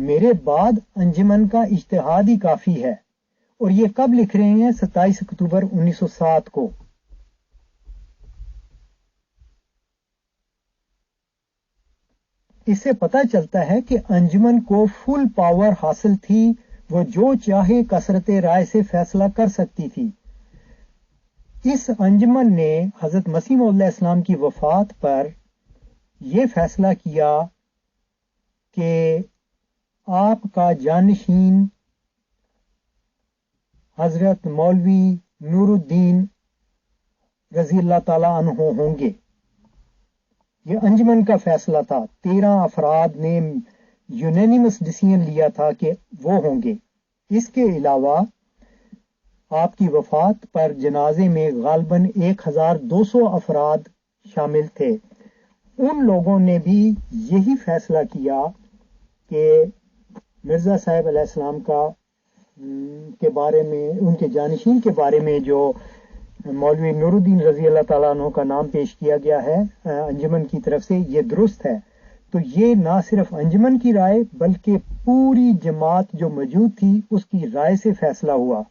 میرے بعد انجمن کا اجتہاد ہی کافی ہے. اور یہ کب لکھ رہے ہیں؟ 27 اکتوبر 1907 کو. اس سے پتہ چلتا ہے کہ انجمن کو فل پاور حاصل تھی، وہ جو چاہے کثرت رائے سے فیصلہ کر سکتی تھی. اس انجمن نے حضرت مسیح موعود علیہ السلام کی وفات پر یہ فیصلہ کیا کہ آپ کا جانشین حضرت مولوی نور الدین رضی اللہ تعالیٰ عنہ ہوں گے. یہ انجمن کا فیصلہ تھا، 13 افراد نے یونینیمس ڈیسیژن لیا تھا کہ وہ ہوں گے. اس کے علاوہ آپ کی وفات پر جنازے میں غالباً 1200 افراد شامل تھے. ان لوگوں نے بھی یہی فیصلہ کیا کہ مرزا صاحب علیہ السلام کے بارے میں، ان کے جانشین کے بارے میں جو مولوی نور الدین رضی اللہ تعالیٰ عنہ کا نام پیش کیا گیا ہے انجمن کی طرف سے، یہ درست ہے. تو یہ نہ صرف انجمن کی رائے بلکہ پوری جماعت جو موجود تھی اس کی رائے سے فیصلہ ہوا.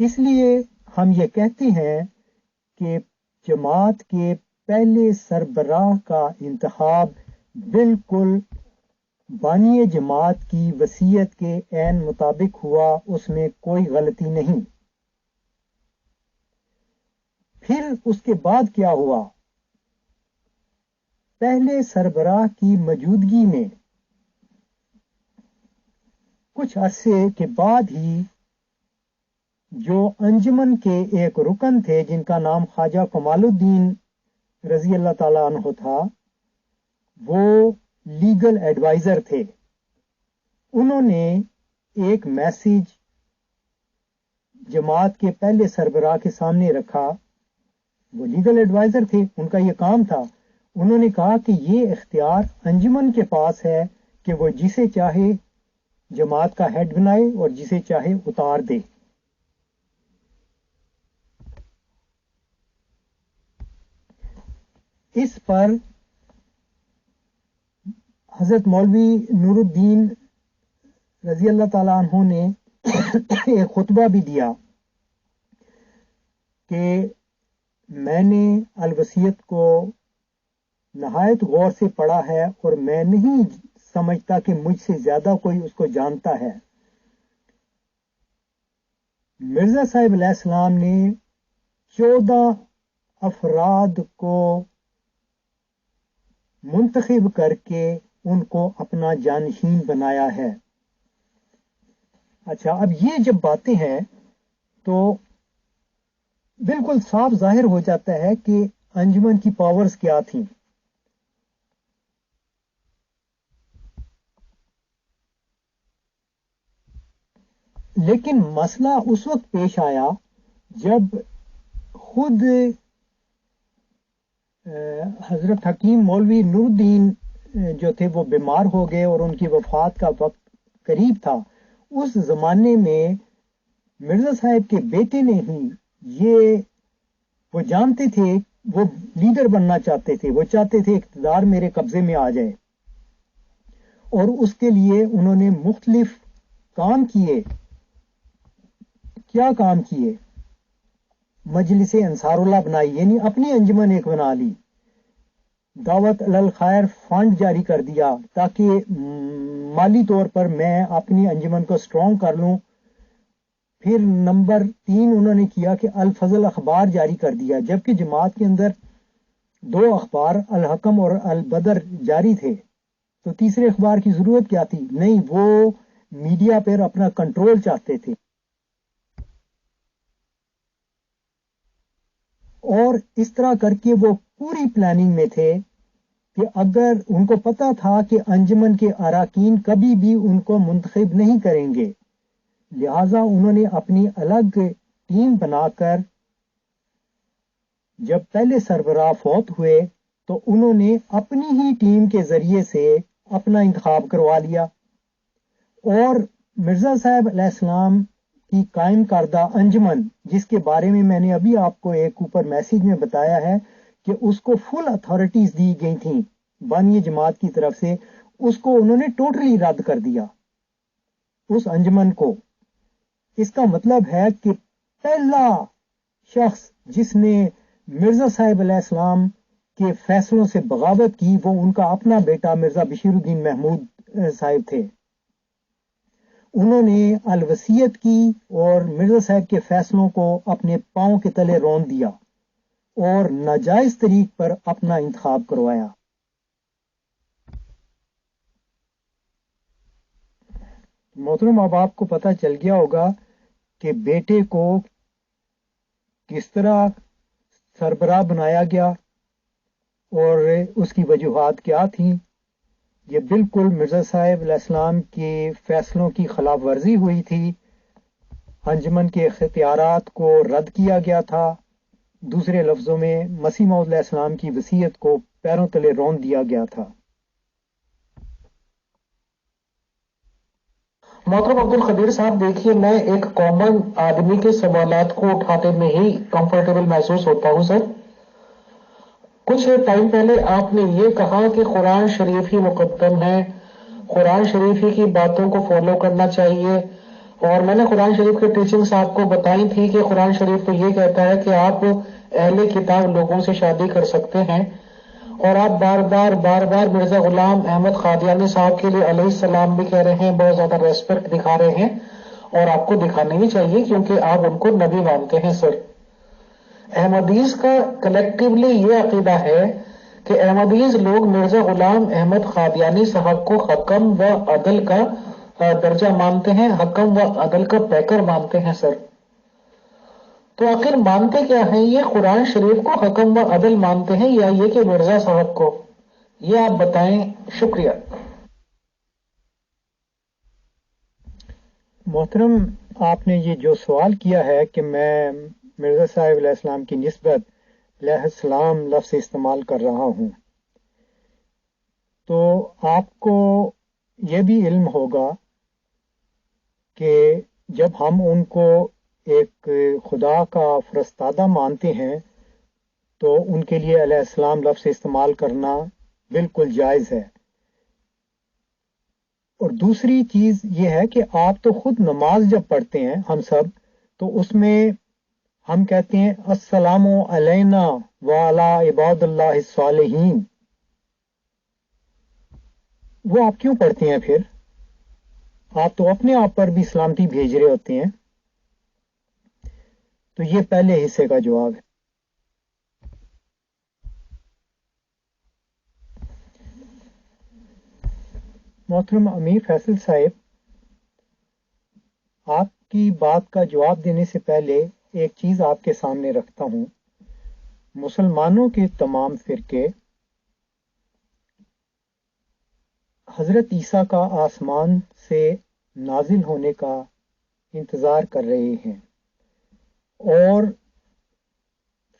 اس لیے ہم یہ کہتے ہیں کہ جماعت کے پہلے سربراہ کا انتخاب بالکل بانی جماعت کی وصیت کے عین مطابق ہوا، اس میں کوئی غلطی نہیں۔ پھر اس کے بعد کیا ہوا؟ پہلے سربراہ کی موجودگی میں کچھ عرصے کے بعد ہی جو انجمن کے ایک رکن تھے جن کا نام خواجہ کمال الدین رضی اللہ تعالیٰ عنہ تھا، وہ لیگل ایڈوائزر تھے۔ انہوں نے ایک میسج جماعت کے پہلے سربراہ کے سامنے رکھا۔ وہ لیگل ایڈوائزر تھے، ان کا یہ کام تھا۔ انہوں نے کہا کہ یہ اختیار انجمن کے پاس ہے کہ وہ جسے چاہے جماعت کا ہیڈ بنائے اور جسے چاہے اتار دے۔ اس پر حضرت مولوی نور الدین رضی اللہ تعالیٰ عنہ نے ایک خطبہ بھی دیا کہ میں نے الوصیت کو نہایت غور سے پڑھا ہے اور میں نہیں سمجھتا کہ مجھ سے زیادہ کوئی اس کو جانتا ہے۔ مرزا صاحب علیہ السلام نے 14 افراد کو منتخب کر کے ان کو اپنا جانشین بنایا ہے۔ اچھا، اب یہ جب باتیں ہیں تو بالکل صاف ظاہر ہو جاتا ہے کہ انجمن کی پاورز کیا تھیں۔ لیکن مسئلہ اس وقت پیش آیا جب خود حضرت حکیم مولوی نور الدین جو تھے وہ بیمار ہو گئے اور ان کی وفات کا وقت قریب تھا۔ اس زمانے میں مرزا صاحب کے بیٹے نے ہی وہ جانتے تھے، وہ لیڈر بننا چاہتے تھے، وہ چاہتے تھے اقتدار میرے قبضے میں آ جائے، اور اس کے لیے انہوں نے مختلف کام کیے۔ کیا کام کیے؟ مجلس انصار اللہ بنائی، یعنی اپنی انجمن ایک بنا لی۔ دعوت الخیر فنڈ جاری کر دیا تاکہ مالی طور پر میں اپنی انجمن کو سٹرونگ کر لوں۔ پھر نمبر 3 انہوں نے کیا کہ الفضل اخبار جاری کر دیا، جبکہ جماعت کے اندر 2 اخبار الحکم اور البدر جاری تھے، تو تیسرے اخبار کی ضرورت کیا تھی؟ نہیں، وہ میڈیا پر اپنا کنٹرول چاہتے تھے۔ اور اس طرح کر کے وہ پوری پلاننگ میں تھے کہ اگر ان کو پتا تھا کہ انجمن کے اراکین کبھی بھی ان کو منتخب نہیں کریں گے، لہذا انہوں نے اپنی الگ ٹیم بنا کر جب پہلے سربراہ فوت ہوئے تو انہوں نے اپنی ہی ٹیم کے ذریعے سے اپنا انتخاب کروا لیا، اور مرزا صاحب علیہ السلام کی قائم کردہ انجمن، جس کے بارے میں نے ابھی آپ کو ایک اوپر میسیج میں بتایا ہے کہ اس کو فل اتھارٹیز دی گئی تھیں بانی جماعت کی طرف سے، اس کو انہوں نے ٹوٹلی رد کر دیا، اس انجمن کو۔ اس کا مطلب ہے کہ پہلا شخص جس نے مرزا صاحب علیہ السلام کے فیصلوں سے بغاوت کی وہ ان کا اپنا بیٹا مرزا بشیر الدین محمود صاحب تھے۔ انہوں نے الوصیت کی اور مرزا صاحب کے فیصلوں کو اپنے پاؤں کے تلے رون دیا اور ناجائز طریق پر اپنا انتخاب کروایا۔ محترم، اب آپ کو پتہ چل گیا ہوگا کہ بیٹے کو کس طرح سربراہ بنایا گیا اور اس کی وجوہات کیا تھیں۔ یہ بالکل مرزا صاحب علیہ السلام کے فیصلوں کی خلاف ورزی ہوئی تھی، انجمن کے اختیارات کو رد کیا گیا تھا، دوسرے لفظوں میں مسیح موعود علیہ السلام کی وصیت کو پیروں تلے رون دیا گیا تھا۔ محترم عبد القدیر صاحب، دیکھیے میں ایک کامن آدمی کے سوالات کو اٹھانے میں ہی کمفرٹیبل محسوس ہوتا ہوں سر۔ کچھ ٹائم پہلے آپ نے یہ کہا کہ قرآن شریف ہی مقدم ہے، قرآن شریف ہی کی باتوں کو فالو کرنا چاہیے، اور میں نے قرآن شریف کے ٹیچنگز آپ کو بتائی تھی کہ قرآن شریف تو یہ کہتا ہے کہ آپ اہل کتاب لوگوں سے شادی کر سکتے ہیں، اور آپ بار بار مرزا غلام احمد قادیانی صاحب کے لیے علیہ السلام بھی کہہ رہے ہیں، بہت زیادہ ریسپیکٹ دکھا رہے ہیں، اور آپ کو دکھانی بھی چاہیے کیونکہ آپ ان کو نبی مانتے ہیں سر۔ احمدیز کا کلیکٹیولی یہ عقیدہ ہے کہ احمدیز لوگ مرزا غلام احمد قادیانی صاحب کو حکم و عدل کا درجہ مانتے ہیں، حکم و عدل کا پیکر مانتے ہیں سر۔ تو آخر مانتے کیا ہیں؟ یہ قرآن شریف کو حکم و عدل مانتے ہیں یا یہ کہ مرزا صاحب کو؟ یہ آپ بتائیں، شکریہ۔ محترم، آپ نے یہ جو سوال کیا ہے کہ میں مرزا صاحب علیہ السلام کی نسبت علیہ السلام لفظ استعمال کر رہا ہوں، تو آپ کو یہ بھی علم ہوگا کہ جب ہم ان کو ایک خدا کا فرستادہ مانتے ہیں تو ان کے لیے علیہ السلام لفظ استعمال کرنا بالکل جائز ہے۔ اور دوسری چیز یہ ہے کہ آپ تو خود نماز جب پڑھتے ہیں ہم سب، تو اس میں ہم کہتے ہیں السلام علینا وعلی عباد اللہ الصالحین۔ وہ آپ کیوں پڑھتے ہیں پھر؟ آپ تو اپنے آپ پر بھی سلامتی بھیج رہے ہوتے ہیں۔ تو یہ پہلے حصے کا جواب ہے۔ محترم امیر فیصل صاحب، آپ کی بات کا جواب دینے سے پہلے ایک چیز آپ کے سامنے رکھتا ہوں۔ مسلمانوں کے تمام فرقے حضرت عیسیٰ کا آسمان سے نازل ہونے کا انتظار کر رہے ہیں، اور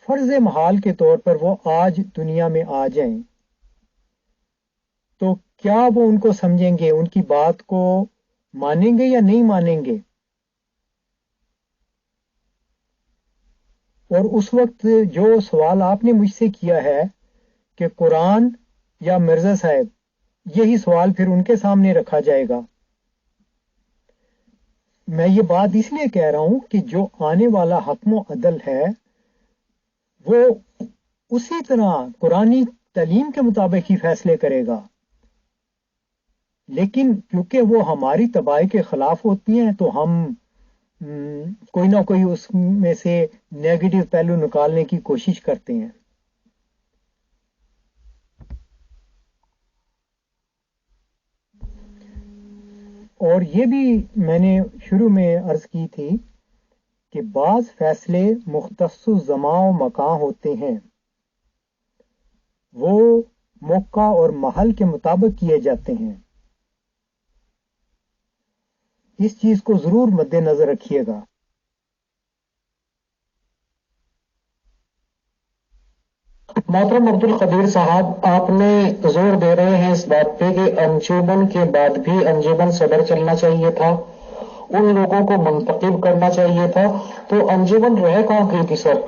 فرض محال کے طور پر وہ آج دنیا میں آ جائیں تو کیا وہ ان کو سمجھیں گے، ان کی بات کو مانیں گے یا نہیں مانیں گے؟ اور اس وقت جو سوال آپ نے مجھ سے کیا ہے کہ قرآن یا مرزا صاحب، یہی سوال پھر ان کے سامنے رکھا جائے گا۔ میں یہ بات اس لیے کہہ رہا ہوں کہ جو آنے والا حکم و عدل ہے وہ اسی طرح قرآنی تعلیم کے مطابق ہی فیصلے کرے گا، لیکن کیونکہ وہ ہماری تباہی کے خلاف ہوتی ہیں تو ہم کوئی نہ کوئی اس میں سے نیگیٹو پہلو نکالنے کی کوشش کرتے ہیں۔ اور یہ بھی میں نے شروع میں عرض کی تھی کہ بعض فیصلے مختص زمان و مکان ہوتے ہیں، وہ موقع اور محل کے مطابق کیے جاتے ہیں۔ اس چیز کو ضرور مد نظر رکھیے گا۔ محترم عبد القدیر صاحب، آپ نے زور دے رہے ہیں اس بات پہ کہ انجمن کے بعد بھی انجمن صدر چلنا چاہیے تھا، ان لوگوں کو منتخب کرنا چاہیے تھا، تو انجمن رہ کہاں کی تھی سر؟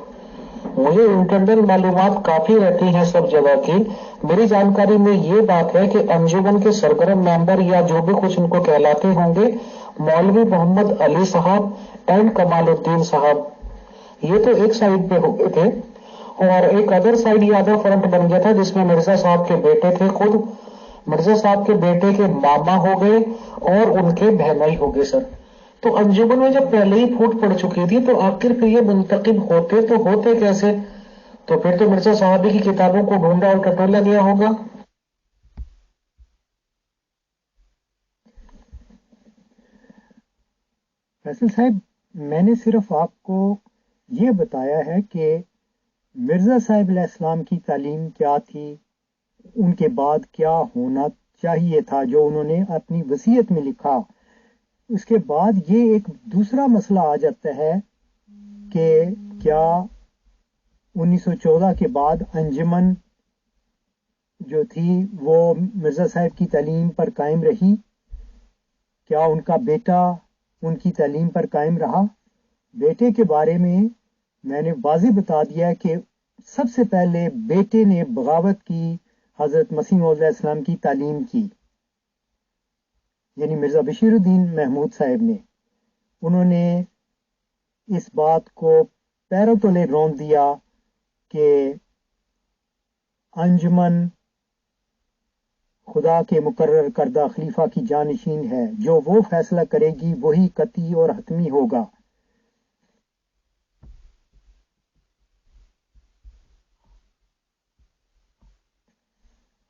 مجھے انٹرنل معلومات کافی رہتی ہیں سب جگہ کی۔ میری جانکاری میں یہ بات ہے کہ انجمن کے سرگرم ممبر یا جو بھی کچھ ان کو کہلاتے ہوں گے، مولوی محمد علی صاحب اینڈ کمال الدین صاحب، یہ تو ایک سائیڈ پہ ہو گئے تھے، اور ایک ادر سائیڈ یادو فرنٹ بن گیا تھا جس میں مرزا صاحب کے بیٹے تھے، خود مرزا صاحب کے بیٹے کے ماما ہو گئے اور ان کے بہنائی ہو گئے سر۔ تو انجمن میں جب پہلے ہی پھوٹ پڑ چکی تھی تو آخر پھر یہ منتخب ہوتے کیسے؟ تو پھر تو مرزا صاحب کی کتابوں کو ڈھونڈا اور ٹٹولا گیا ہوگا۔ فیصل صاحب، میں نے صرف آپ کو یہ بتایا ہے کہ مرزا صاحب علیہ السلام کی تعلیم کیا تھی، ان کے بعد کیا ہونا چاہیے تھا جو انہوں نے اپنی وصیت میں لکھا۔ اس کے بعد یہ ایک دوسرا مسئلہ آ جاتا ہے کہ کیا 1914 کے بعد انجمن جو تھی وہ مرزا صاحب کی تعلیم پر قائم رہی؟ کیا ان کا بیٹا ان کی تعلیم پر قائم رہا؟ بیٹے کے بارے میں نے واضح بتا دیا کہ سب سے پہلے بیٹے نے بغاوت کی، حضرت مسیح موعود علیہ السلام کی تعلیم کی، یعنی مرزا بشیر الدین محمود صاحب نے۔ انہوں نے اس بات کو پیروں تلے رون دیا کہ انجمن خدا کے مقرر کردہ خلیفہ کی جانشین ہے، جو وہ فیصلہ کرے گی وہی قطعی اور حتمی ہوگا۔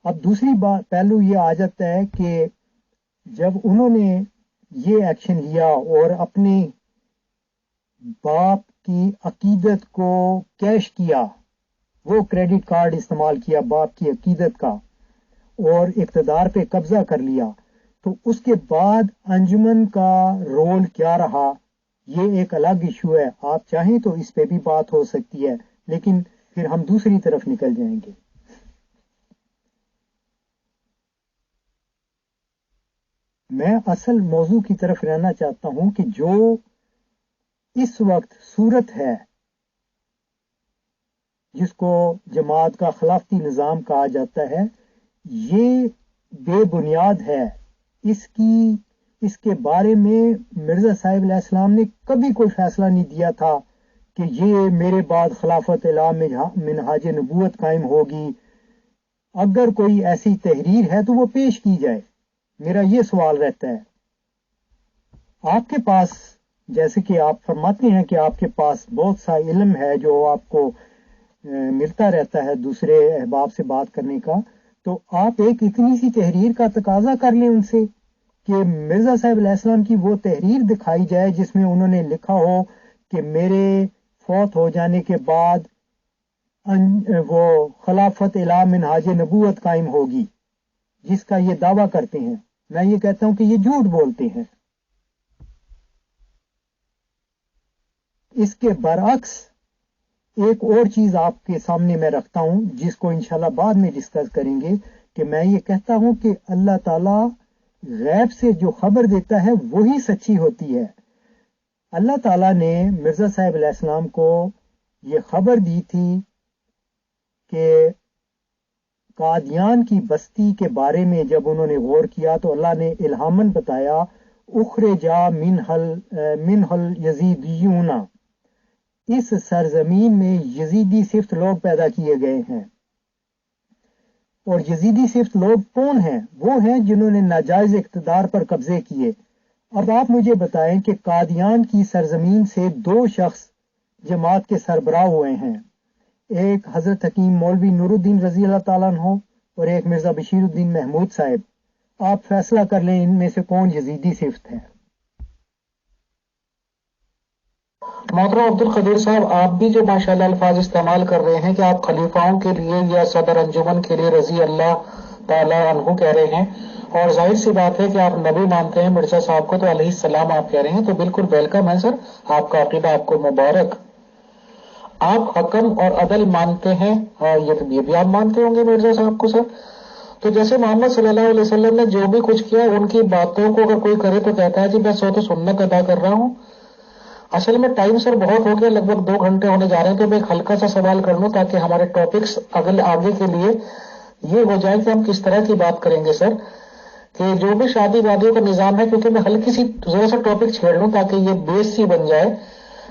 اب دوسری بات پہلو یہ آ جاتا ہے کہ جب انہوں نے یہ ایکشن لیا اور اپنے باپ کی عقیدت کو کیش کیا، وہ کریڈٹ کارڈ استعمال کیا باپ کی عقیدت کا اور اقتدار پہ قبضہ کر لیا، تو اس کے بعد انجمن کا رول کیا رہا، یہ ایک الگ ایشو ہے۔ آپ چاہیں تو اس پہ بھی بات ہو سکتی ہے، لیکن پھر ہم دوسری طرف نکل جائیں گے۔ میں اصل موضوع کی طرف رہنا چاہتا ہوں کہ جو اس وقت صورت ہے جس کو جماعت کا خلافتی نظام کہا جاتا ہے، یہ بے بنیاد ہے۔ اس کے بارے میں مرزا صاحب علیہ السلام نے کبھی کوئی فیصلہ نہیں دیا تھا کہ یہ میرے بعد خلافت اعلی منہاج نبوت قائم ہوگی۔ اگر کوئی ایسی تحریر ہے تو وہ پیش کی جائے، میرا یہ سوال رہتا ہے۔ آپ کے پاس، جیسے کہ آپ فرماتے ہیں کہ آپ کے پاس بہت سا علم ہے جو آپ کو ملتا رہتا ہے دوسرے احباب سے بات کرنے کا، تو آپ ایک اتنی سی تحریر کا تقاضا کر لیں ان سے کہ مرزا صاحب علیہ السلام کی وہ تحریر دکھائی جائے جس میں انہوں نے لکھا ہو کہ میرے فوت ہو جانے کے بعد وہ خلافت اعلی منہاج نبوت قائم ہوگی، جس کا یہ دعویٰ کرتے ہیں۔ میں یہ کہتا ہوں کہ یہ جھوٹ بولتے ہیں۔ اس کے برعکس ایک اور چیز آپ کے سامنے میں رکھتا ہوں جس کو انشاءاللہ بعد میں ڈسکس کریں گے، کہ میں یہ کہتا ہوں کہ اللہ تعالیٰ غیب سے جو خبر دیتا ہے وہی سچی ہوتی ہے۔ اللہ تعالیٰ نے مرزا صاحب علیہ السلام کو یہ خبر دی تھی کہ قادیان کی بستی کے بارے میں جب انہوں نے غور کیا تو اللہ نے الہامن بتایا، اخرجا منہل یزیدیون، اس سرزمین میں یزیدی صفت لوگ پیدا کیے گئے ہیں۔ اور یزیدی صفت لوگ کون ہیں؟ وہ ہیں جنہوں نے ناجائز اقتدار پر قبضے کیے۔ اب آپ مجھے بتائیں کہ قادیان کی سرزمین سے دو شخص جماعت کے سربراہ ہوئے ہیں، ایک حضرت حکیم مولوی نور الدین رضی اللہ تعالیٰ عنہ اور ایک مرزا بشیر الدین محمود صاحب۔ آپ فیصلہ کر لیں ان میں سے کون یزیدی صفت ہے۔ محترم عبد القدیر صاحب، آپ بھی جو ماشاءاللہ الفاظ استعمال کر رہے ہیں کہ آپ خلیفاؤں کے لیے یا صدر انجمن کے لیے رضی اللہ تعالیٰ عنہ کہہ رہے ہیں، اور ظاہر سی بات ہے کہ آپ نبی مانتے ہیں مرزا صاحب کو، تو علیہ السلام آپ کہہ رہے ہیں، تو بالکل ویلکم ہے سر، آپ کا عقیدہ آپ کو مبارک۔ آپ حکم اور عدل مانتے ہیں، یہ بھی آپ مانتے ہوں گے مرزا صاحب کو سر۔ تو جیسے محمد صلی اللہ علیہ وسلم نے جو بھی کچھ کیا، ان کی باتوں کو اگر کوئی کرے تو کہتا ہے جی میں سو تو سنت ادا کر رہا ہوں۔ اصل میں ٹائم سر بہت ہو گیا، لگ بھگ 2 گھنٹے ہونے جا رہے ہیں، تو میں ایک ہلکا سا سوال کر لوں تاکہ ہمارے ٹاپکس آگے کے لیے یہ ہو جائے کہ ہم کس طرح کی بات کریں گے سر، کہ جو بھی شادی وادیوں کا نظام ہے، کیونکہ میں ہلکی سی ذرا سا ٹاپک چھیڑ لوں تاکہ یہ بیس سی بن جائے۔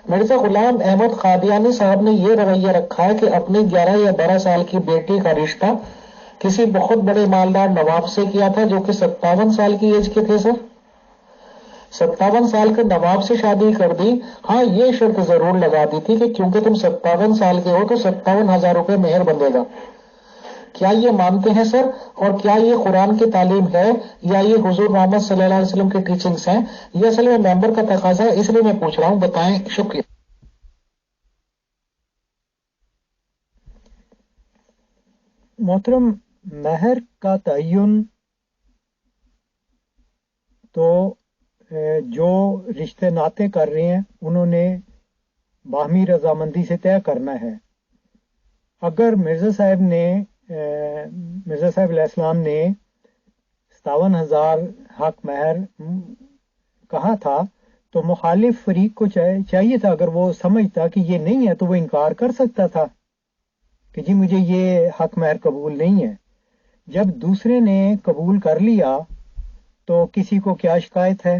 مرزا غلام احمد قادیانی صاحب نے یہ رویہ رکھا ہے کہ اپنی 11 یا 12 سال کی بیٹی کا رشتہ کسی بہت بڑے مالدار نواب سے کیا تھا جو کہ 57 سال کی ایج کے تھے سر۔ 57 سال کے نواب سے شادی کر دی۔ ہاں، یہ شرط ضرور لگا دی تھی کہ کیونکہ تم 57 سال کے ہو تو 57,000 روپے مہر بندھے گا۔ کیا یہ مانتے ہیں سر؟ اور کیا یہ قرآن کی تعلیم ہے یا یہ حضور محمد صلی اللہ علیہ وسلم کی ٹیچنگز ہیں؟ یہ اصل میں ممبر کا تقاضا ہے، اس لیے میں پوچھ رہا ہوں، بتائیں۔ شکریہ۔ محترم، مہر کا تعین تو جو رشتے ناطے کر رہے ہیں انہوں نے باہمی رضامندی سے طے کرنا ہے۔ اگر مرزا صاحب علیہ السلام نے 57,000 حق مہر کہا تھا تو مخالف فریق کو چاہیے تھا، اگر وہ سمجھتا کہ یہ نہیں ہے تو وہ انکار کر سکتا تھا کہ جی مجھے یہ حق مہر قبول نہیں ہے۔ جب دوسرے نے قبول کر لیا تو کسی کو کیا شکایت ہے؟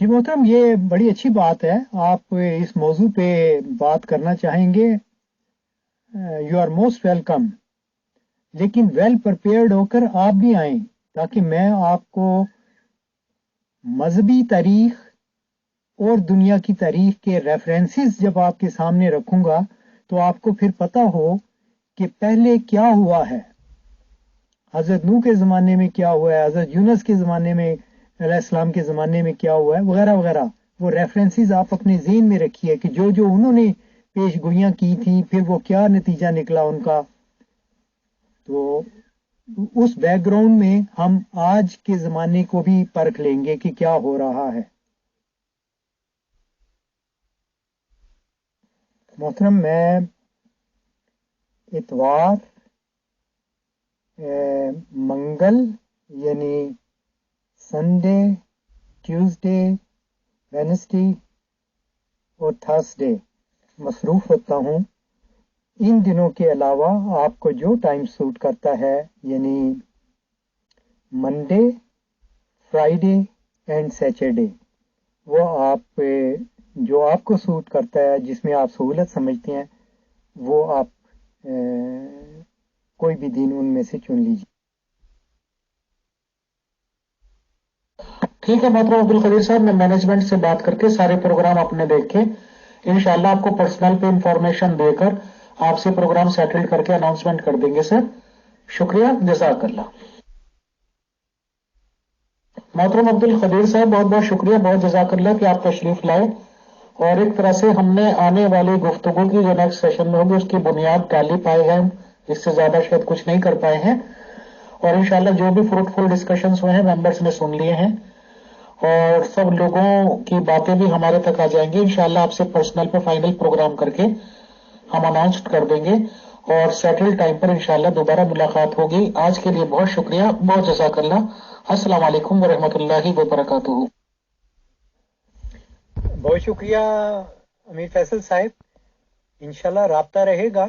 جی محترم، یہ بڑی اچھی بات ہے، آپ اس موضوع پہ بات کرنا چاہیں گے، یو آر موسٹ ویلکم، لیکن ویل پریپیئرڈ ہو کر آپ بھی آئیں تاکہ میں آپ کو مذہبی تاریخ اور دنیا کی تاریخ کے ریفرنسز جب آپ کے سامنے رکھوں گا تو آپ کو پھر پتا ہو کہ پہلے کیا ہوا ہے، حضرت نوح کے زمانے میں کیا ہوا ہے، حضرت یونس کے زمانے میں علیہ السلام کے زمانے میں کیا ہوا ہے، وغیرہ وغیرہ۔ وہ ریفرنسز آپ اپنے ذہن میں رکھیے کہ جو جو انہوں نے پیش گوئیاں کی تھیں پھر وہ کیا نتیجہ نکلا ان کا۔ تو اس بیک گراؤنڈ میں ہم آج کے زمانے کو بھی پرکھ لیں گے کہ کیا ہو رہا ہے۔ محترم، میں اتوار، منگل یعنی سنڈے، ٹیوزڈے، وینسڈے اور تھرسڈے مصروف ہوتا ہوں۔ ان دنوں کے علاوہ آپ کو جو ٹائم سوٹ کرتا ہے، یعنی منڈے، فرائیڈے اینڈ سیٹرڈے، وہ آپ جو آپ کو سوٹ کرتا ہے، جس میں آپ سہولت سمجھتے ہیں، وہ آپ کوئی بھی دن ان میں سے چن لیجیے۔ ٹھیک ہے محترم عبد القدیر صاحب، میں مینجمنٹ سے بات کر کے سارے پروگرام اپنے دیکھ کے انشاءاللہ آپ کو پرسنل پہ انفارمیشن دے کر آپ سے پروگرام سیٹل کر کے اناؤنسمنٹ کر دیں گے سر۔ شکریہ، جزاک اللہ۔ محترم عبد القدیر صاحب، بہت بہت شکریہ، بہت جزاک اللہ کہ آپ تشریف لائے، اور ایک طرح سے ہم نے آنے والی گفتگو کی جو نیکسٹ سیشن میں ہوگی اس کی بنیاد ڈالی پائے ہیں، اس سے زیادہ شاید کچھ نہیں کر پائے ہیں، اور انشاءاللہ جو بھی فروٹفل ڈسکشنز ہوئے ہیں ممبرز نے سن لیے ہیں، اور سب لوگوں کی باتیں بھی ہمارے تک آ جائیں گی۔ انشاءاللہ آپ سے پرسنل پہ فائنل پروگرام کر کے ہم اناؤنس کر دیں گے، اور سیٹل ٹائم پر انشاءاللہ دوبارہ ملاقات ہوگی۔ آج کے لیے بہت شکریہ، بہت جزاک اللہ۔ السلام علیکم ورحمۃ اللہ وبرکاتہ۔ بہت شکریہ امیر فیصل صاحب، انشاءاللہ رابطہ رہے گا۔